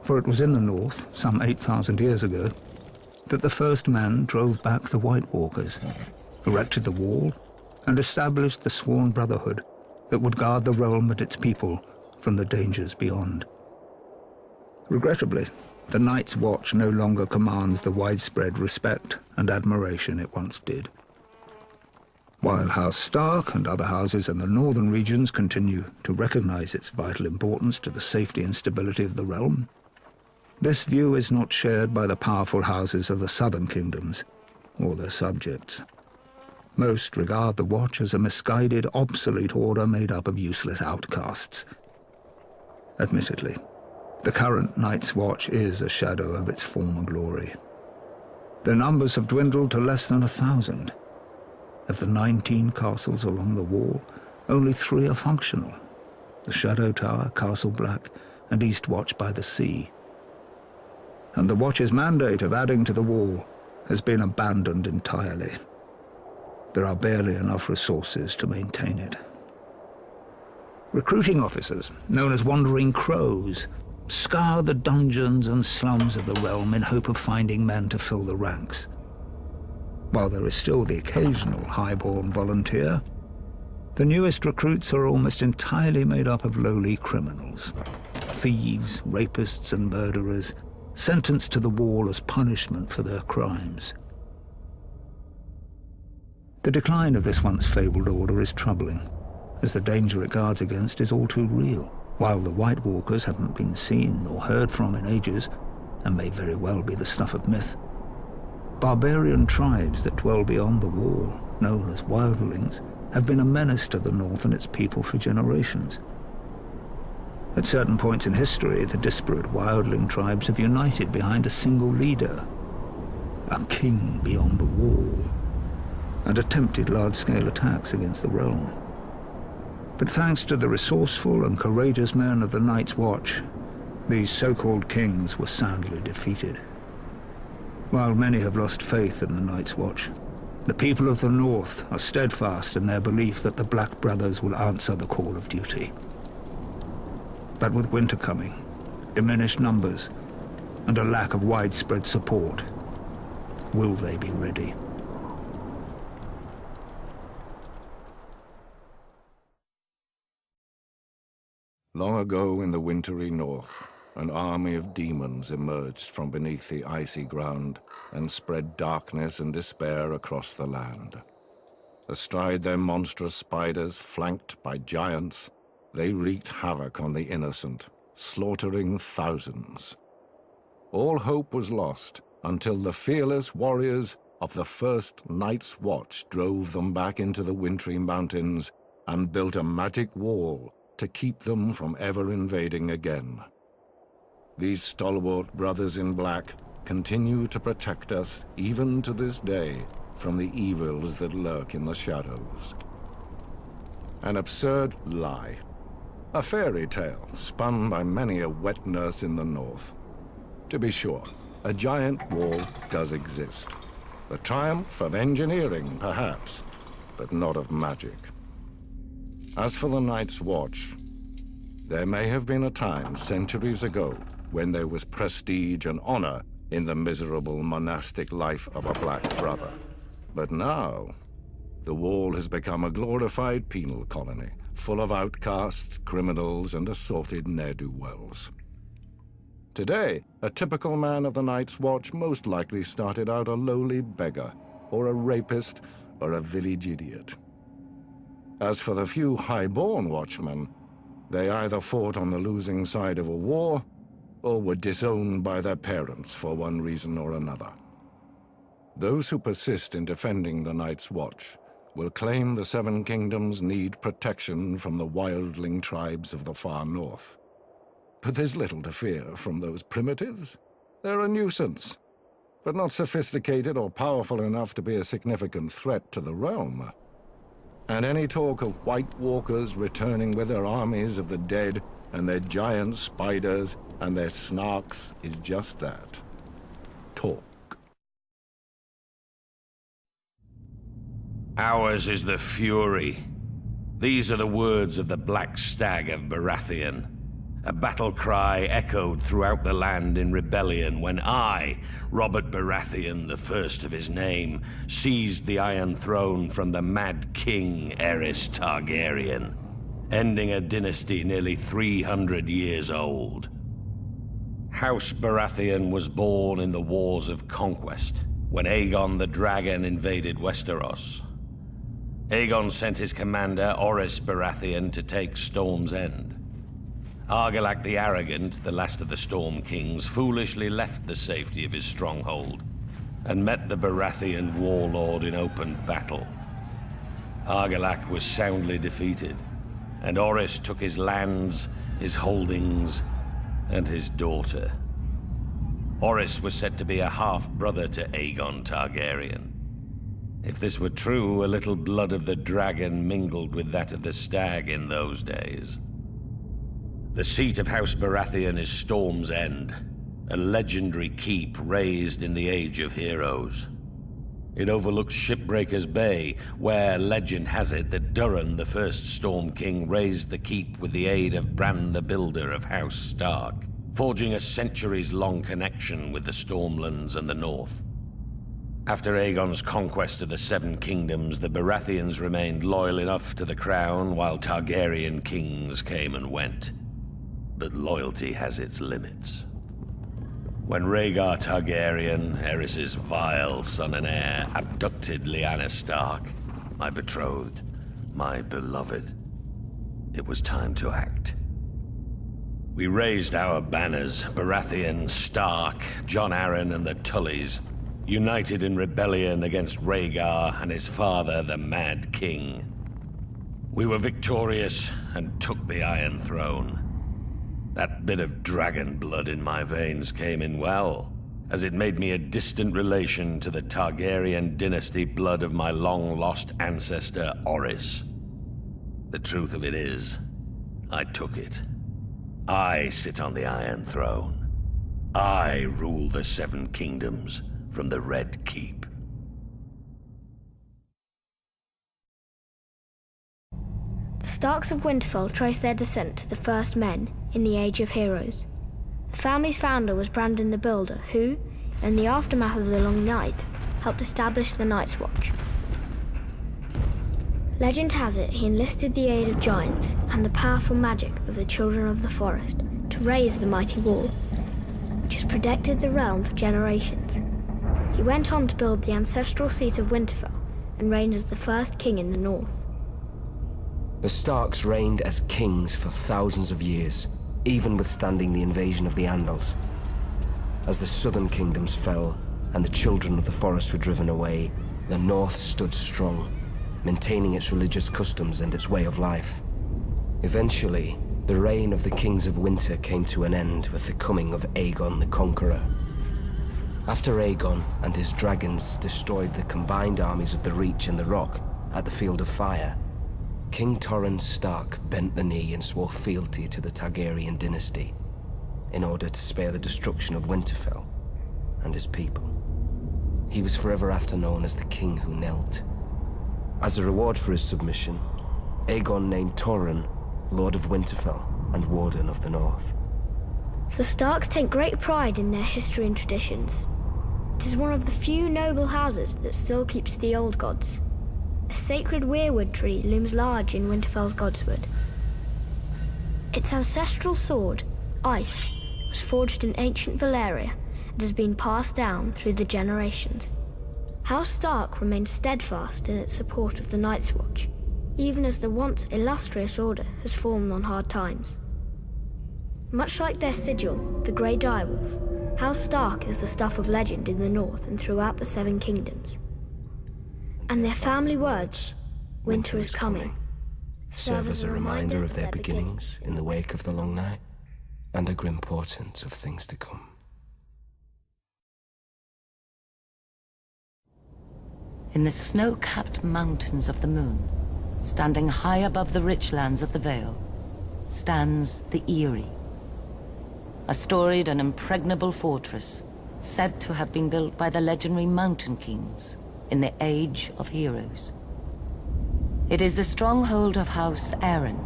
For it was in the north, some 8,000 years ago, that the first men drove back the White Walkers, erected the wall, and established the sworn brotherhood that would guard the realm and its people from the dangers beyond. Regrettably, the Night's Watch no longer commands the widespread respect and admiration it once did. While House Stark and other houses in the northern regions continue to recognize its vital importance to the safety and stability of the realm, this view is not shared by the powerful houses of the southern kingdoms or their subjects. Most regard the Watch as a misguided, obsolete order made up of useless outcasts. Admittedly, the current Night's Watch is a shadow of its former glory. Their numbers have dwindled to less than 1,000. Of the 19 castles along the wall, only 3 are functional: the Shadow Tower, Castle Black, and Eastwatch by the Sea. And the Watch's mandate of adding to the wall has been abandoned entirely. There are barely enough resources to maintain it. Recruiting officers, known as Wandering Crows, scour the dungeons and slums of the realm in hope of finding men to fill the ranks. While there is still the occasional highborn volunteer, the newest recruits are almost entirely made up of lowly criminals. Thieves, rapists, and murderers, sentenced to the wall as punishment for their crimes. The decline of this once fabled order is troubling, as the danger it guards against is all too real. While the White Walkers haven't been seen or heard from in ages, and may very well be the stuff of myth, barbarian tribes that dwell beyond the wall, known as wildlings, have been a menace to the north and its people for generations. At certain points in history, the disparate wildling tribes have united behind a single leader, a king beyond the wall, and attempted large-scale attacks against the realm. But thanks to the resourceful and courageous men of the Night's Watch, these so-called kings were soundly defeated. While many have lost faith in the Night's Watch, the people of the North are steadfast in their belief that the Black Brothers will answer the call of duty. But with winter coming, diminished numbers, and a lack of widespread support, will they be ready? Long ago in the wintry north, an army of demons emerged from beneath the icy ground and spread darkness and despair across the land. Astride their monstrous spiders, flanked by giants, they wreaked havoc on the innocent, slaughtering thousands. All hope was lost until the fearless warriors of the first Night's Watch drove them back into the wintry mountains and built a magic wall to keep them from ever invading again. These stalwart brothers in black continue to protect us even to this day from the evils that lurk in the shadows. An absurd lie. A fairy tale spun by many a wet nurse in the north. To be sure, a giant wall does exist. A triumph of engineering, perhaps, but not of magic. As for the Night's Watch, there may have been a time centuries ago when there was prestige and honor in the miserable monastic life of a Black Brother. But now, the wall has become a glorified penal colony, full of outcasts, criminals, and assorted ne'er-do-wells. Today, a typical man of the Night's Watch most likely started out a lowly beggar, or a rapist, or a village idiot. As for the few high-born watchmen, they either fought on the losing side of a war, or were disowned by their parents for one reason or another. Those who persist in defending the Night's Watch will claim the Seven Kingdoms need protection from the wildling tribes of the far north. But there's little to fear from those primitives. They're a nuisance, but not sophisticated or powerful enough to be a significant threat to the realm. And any talk of White Walkers returning with their armies of the dead and their giant spiders and their snarks is just that. Talk. Ours is the fury. These are the words of the Black Stag of Baratheon. A battle cry echoed throughout the land in rebellion when I, Robert Baratheon, the first of his name, seized the Iron Throne from the Mad King Aerys Targaryen, ending a dynasty nearly 300 years old. House Baratheon was born in the Wars of Conquest, when Aegon the Dragon invaded Westeros. Aegon sent his commander, Orys Baratheon, to take Storm's End. Argilac the Arrogant, the last of the Storm Kings, foolishly left the safety of his stronghold and met the Baratheon warlord in open battle. Argilac was soundly defeated, and Orys took his lands, his holdings, and his daughter. Orys was said to be a half-brother to Aegon Targaryen. If this were true, a little blood of the dragon mingled with that of the stag in those days. The seat of House Baratheon is Storm's End, a legendary keep raised in the Age of Heroes. It overlooks Shipbreaker's Bay, where legend has it that Durin, the first Storm King, raised the keep with the aid of Bran the Builder of House Stark, forging a centuries-long connection with the Stormlands and the North. After Aegon's conquest of the Seven Kingdoms, the Baratheons remained loyal enough to the crown while Targaryen kings came and went. But loyalty has its limits. When Rhaegar Targaryen, Aerys' vile son and heir, abducted Lyanna Stark, my betrothed, my beloved, it was time to act. We raised our banners, Baratheon, Stark, Jon Arryn, and the Tullys, united in rebellion against Rhaegar and his father, the Mad King. We were victorious and took the Iron Throne. That bit of dragon blood in my veins came in well, as it made me a distant relation to the Targaryen dynasty blood of my long-lost ancestor, Orys. The truth of it is, I took it. I sit on the Iron Throne. I rule the Seven Kingdoms from the Red Keep. The Starks of Winterfell trace their descent to the first men in the Age of Heroes. The family's founder was Brandon the Builder, who, in the aftermath of the Long Night, helped establish the Night's Watch. Legend has it he enlisted the aid of giants and the powerful magic of the Children of the Forest to raise the mighty wall, which has protected the realm for generations. He went on to build the ancestral seat of Winterfell and reigned as the first king in the north. The Starks reigned as kings for thousands of years, even withstanding the invasion of the Andals. As the southern kingdoms fell and the Children of the Forest were driven away, the North stood strong, maintaining its religious customs and its way of life. Eventually, the reign of the Kings of Winter came to an end with the coming of Aegon the Conqueror. After Aegon and his dragons destroyed the combined armies of the Reach and the Rock at the Field of Fire, King Torrhen Stark bent the knee and swore fealty to the Targaryen dynasty in order to spare the destruction of Winterfell and his people. He was forever after known as the King Who Knelt. As a reward for his submission, Aegon named Torrhen Lord of Winterfell and Warden of the North. The Starks take great pride in their history and traditions. It is one of the few noble houses that still keeps the old gods. A a sacred weirwood tree looms large in Winterfell's Godswood. Its ancestral sword, Ice, was forged in ancient Valyria and has been passed down through the generations. House Stark remains steadfast in its support of the Night's Watch, even as the once illustrious order has fallen on hard times. Much like their sigil, the Grey Direwolf, House Stark is the stuff of legend in the north and throughout the Seven Kingdoms. And their family words, "Winter is coming," serve as a reminder of their beginnings in the wake of the long night, and a grim portent of things to come. In the snow-capped mountains of the moon, standing high above the rich lands of the Vale, stands the Eyrie, a storied and impregnable fortress said to have been built by the legendary Mountain Kings in the Age of Heroes. It is the stronghold of House Arryn,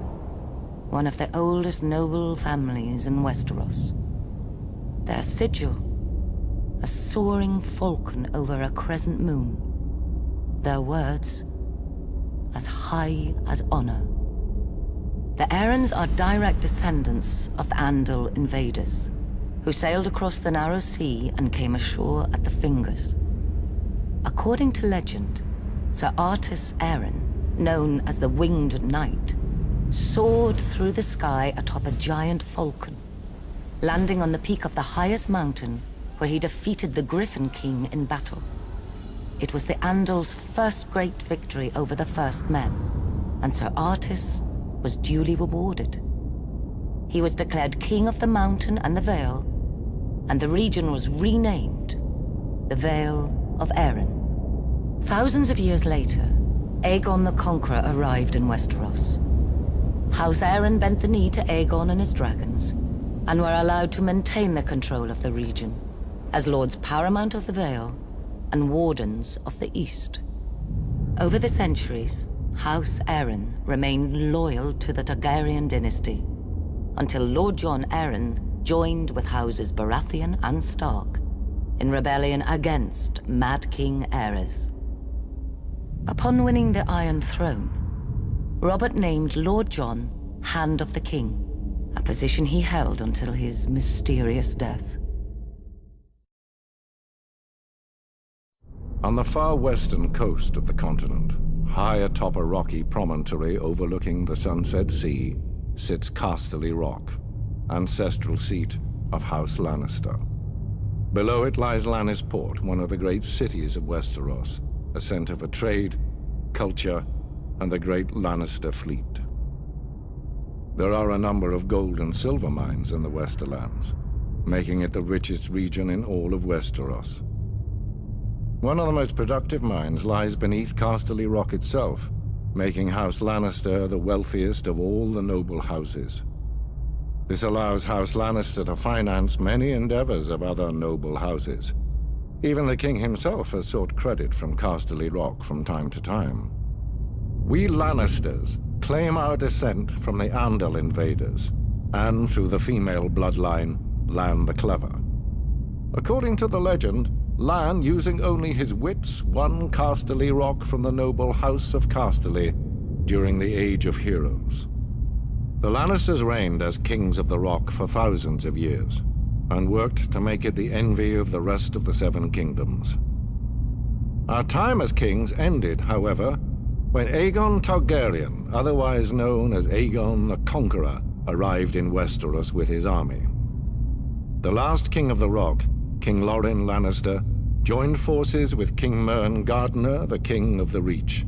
one of the oldest noble families in Westeros. Their sigil, a soaring falcon over a crescent moon. Their words, as high as honor. The Arryns are direct descendants of the Andal invaders, who sailed across the narrow sea and came ashore at the Fingers. According to legend, Sir Artus Arryn, known as the Winged Knight, soared through the sky atop a giant falcon, landing on the peak of the highest mountain where he defeated the Griffin King in battle. It was the Andal's first great victory over the First Men, and Sir Artus was duly rewarded. He was declared King of the Mountain and the Vale, and the region was renamed the Vale of Arryn. Thousands of years later, Aegon the Conqueror arrived in Westeros. House Arryn bent the knee to Aegon and his dragons, and were allowed to maintain the control of the region as Lords Paramount of the Vale and Wardens of the East. Over the centuries, House Arryn remained loyal to the Targaryen dynasty, until Lord Jon Arryn joined with Houses Baratheon and Stark in rebellion against Mad King Aerys. Upon winning the Iron Throne, Robert named Lord Jon Hand of the King, a position he held until his mysterious death. On the far western coast of the continent, high atop a rocky promontory overlooking the Sunset Sea, sits Casterly Rock, ancestral seat of House Lannister. Below it lies Lannisport, one of the great cities of Westeros, a center for trade, culture, and the great Lannister fleet. There are a number of gold and silver mines in the Westerlands, making it the richest region in all of Westeros. One of the most productive mines lies beneath Casterly Rock itself, making House Lannister the wealthiest of all the noble houses. This allows House Lannister to finance many endeavors of other noble houses. Even the king himself has sought credit from Casterly Rock from time to time. We Lannisters claim our descent from the Andal invaders, and through the female bloodline, Lann the Clever. According to the legend, Lann, using only his wits, won Casterly Rock from the noble House of Casterly during the Age of Heroes. The Lannisters reigned as kings of the Rock for thousands of years, and worked to make it the envy of the rest of the Seven Kingdoms. Our time as kings ended, however, when Aegon Targaryen, otherwise known as Aegon the Conqueror, arrived in Westeros with his army. The last king of the Rock, King Loren Lannister, joined forces with King Mern Gardener, the king of the Reach.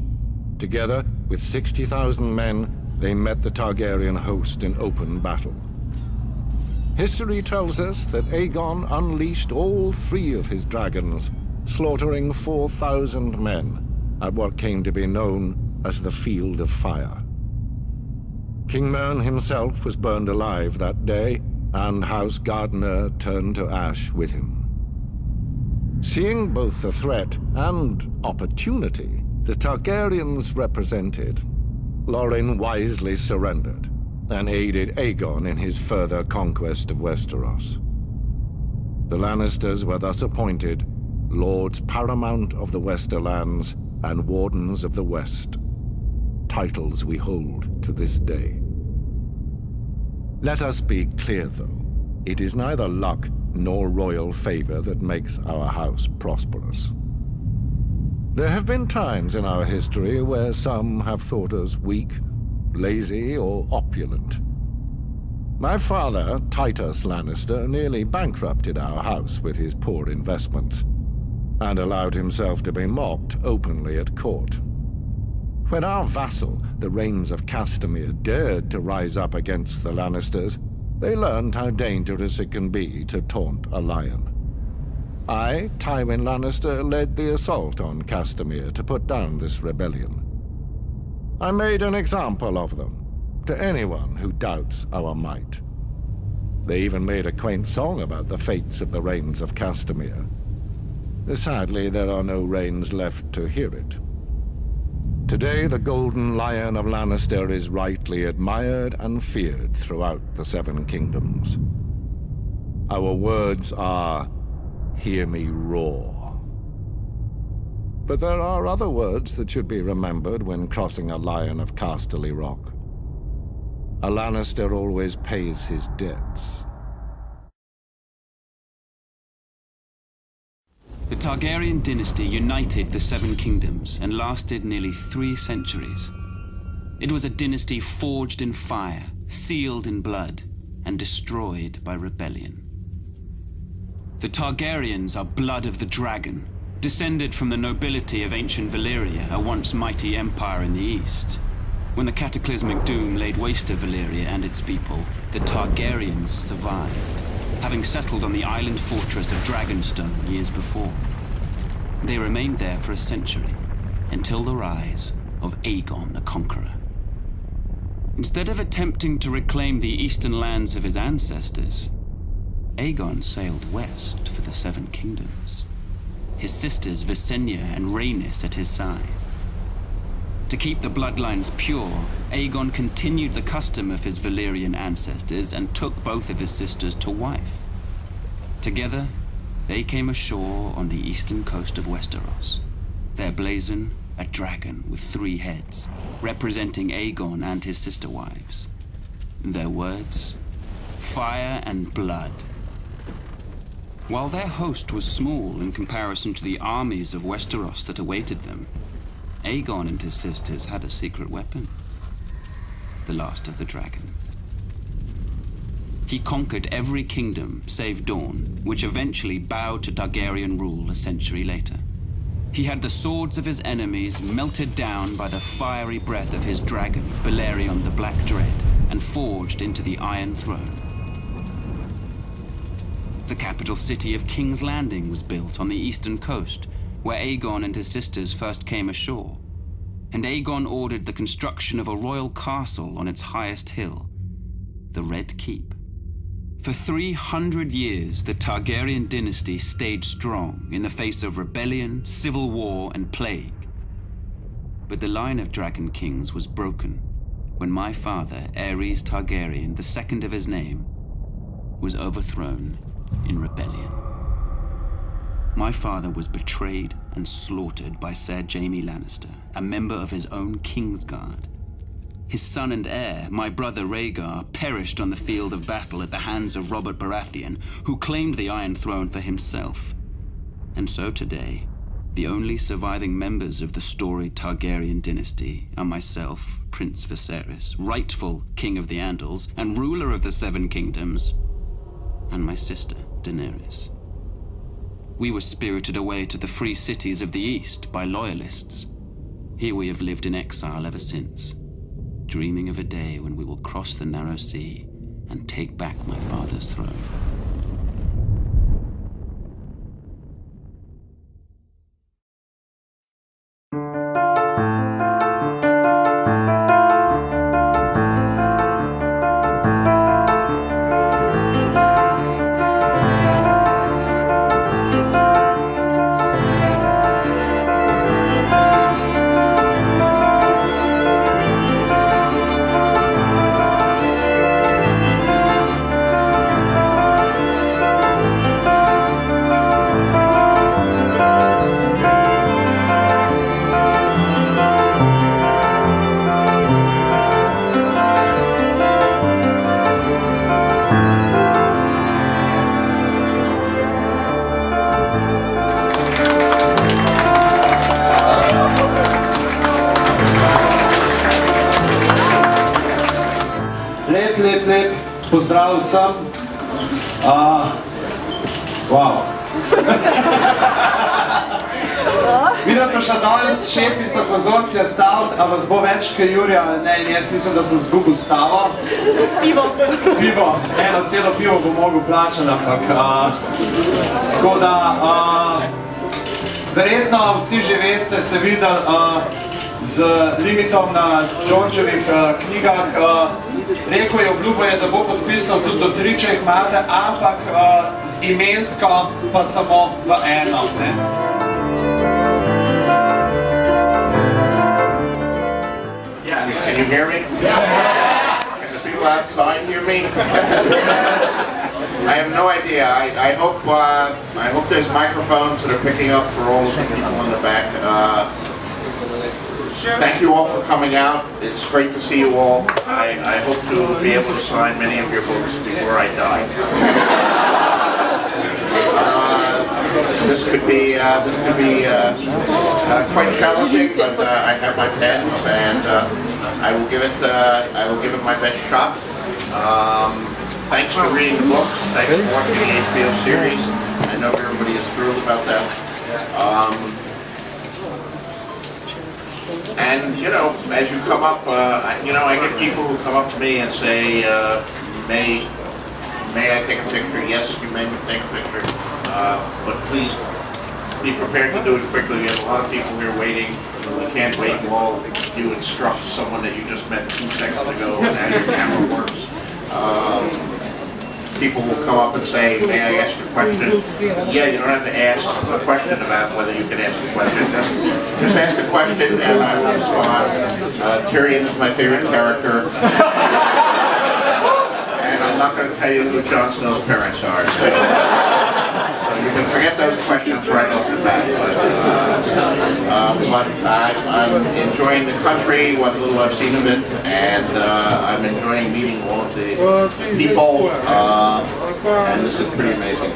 Together, with 60,000 men, they met the Targaryen host in open battle. History tells us that Aegon unleashed all 3 of his dragons, slaughtering 4,000 men at what came to be known as the Field of Fire. King Mern himself was burned alive that day, and House Gardener turned to ash with him. Seeing both the threat and opportunity the Targaryens represented, Loren wisely surrendered and aided Aegon in his further conquest of Westeros. The Lannisters were thus appointed Lords Paramount of the Westerlands and Wardens of the West, titles we hold to this day. Let us be clear, though. It is neither luck nor royal favor that makes our house prosperous. There have been times in our history where some have thought us weak, lazy, or opulent. My father, Titus Lannister, nearly bankrupted our house with his poor investments, and allowed himself to be mocked openly at court. When our vassal, the Rains of Castamere, dared to rise up against the Lannisters, they learned how dangerous it can be to taunt a lion. I, Tywin Lannister, led the assault on Castamere to put down this rebellion. I made an example of them, to anyone who doubts our might. They even made a quaint song about the fates of the Rains of Castamere. Sadly, there are no Rains left to hear it. Today, the Golden Lion of Lannister is rightly admired and feared throughout the Seven Kingdoms. Our words are, "Hear me roar." But there are other words that should be remembered when crossing a Lion of Casterly Rock. A Lannister always pays his debts. The Targaryen dynasty united the Seven Kingdoms and lasted nearly 3 centuries. It was a dynasty forged in fire, sealed in blood, and destroyed by rebellion. The Targaryens are blood of the dragon, descended from the nobility of ancient Valyria, a once mighty empire in the east. When the cataclysmic doom laid waste to Valyria and its people, the Targaryens survived, having settled on the island fortress of Dragonstone years before. They remained there for a century, until the rise of Aegon the Conqueror. Instead of attempting to reclaim the eastern lands of his ancestors, Aegon sailed west for the Seven Kingdoms, his sisters Visenya and Rhaenys at his side. To keep the bloodlines pure, Aegon continued the custom of his Valyrian ancestors and took both of his sisters to wife. Together, they came ashore on the eastern coast of Westeros, their blazon a dragon with 3 heads, representing Aegon and his sister wives. Their words, fire and blood. While their host was small in comparison to the armies of Westeros that awaited them, Aegon and his sisters had a secret weapon, the last of the dragons. He conquered every kingdom save Dorne, which eventually bowed to Targaryen rule a century later. He had the swords of his enemies melted down by the fiery breath of his dragon, Balerion the Black Dread, and forged into the Iron Throne. The capital city of King's Landing was built on the eastern coast, where Aegon and his sisters first came ashore, and Aegon ordered the construction of a royal castle on its highest hill, the Red Keep. For 300 years, the Targaryen dynasty stayed strong in the face of rebellion, civil war, and plague. But the line of dragon kings was broken when my father, Aerys Targaryen, the second of his name, was overthrown in rebellion. My father was betrayed and slaughtered by Ser Jaime Lannister, a member of his own Kingsguard. His son and heir, my brother Rhaegar, perished on the field of battle at the hands of Robert Baratheon, who claimed the Iron Throne for himself. And so today, the only surviving members of the storied Targaryen dynasty are myself, Prince Viserys, rightful King of the Andals and ruler of the Seven Kingdoms, and my sister, Daenerys. We were spirited away to the free cities of the East by loyalists. Here we have lived in exile ever since, dreaming of a day when we will cross the narrow sea and take back my father's throne. lep pozdrav vsem. Wow. Videla sem še danes šefico konzorcija staviti, a vas bo več kaj Jurija, ne, in jaz mislim, da sem zgubil stavo. Pivo. Pivo. Eno celo pivo bo mogel plačati, ampak tako da verjetno vsi že veste, ste videli z limitom na Georgeovih knjigah. Rekel je, obljubo je, da bo podpisal tudi do 3, če jih imate, ampak z imensko pa samo v eno. Ne? Can you hear me? Can the people outside hear me? I have no idea. I hope there's microphones that are picking up for all the people in the back. Thank you all for coming out. It's great to see you all. I hope to be able to sign many of your books before I die. This could be quite challenging, but I have my pens, and I will give it my best shot. Thanks for reading the books. Thanks for watching the HBO series. I know everybody is thrilled about that. And you know, as you come up, I get people who come up to me and say, "May I take a picture?" Yes, you may take a picture, but please be prepared to do it quickly. We have a lot of people here waiting. We can't wait while you instruct someone that you just met 2 seconds ago and how your camera works. People will come up and say, "May I ask a question?" Yeah, you don't have to ask a question about whether you can ask a question. Just ask a question and I will respond. Tyrion is my favorite character. And I'm not going to tell you who Jon Snow's parents are. So you can forget those questions right off the bat. But I'm enjoying the country, what little I've seen of it, and I'm enjoying meeting all of the people. And this is pretty amazing.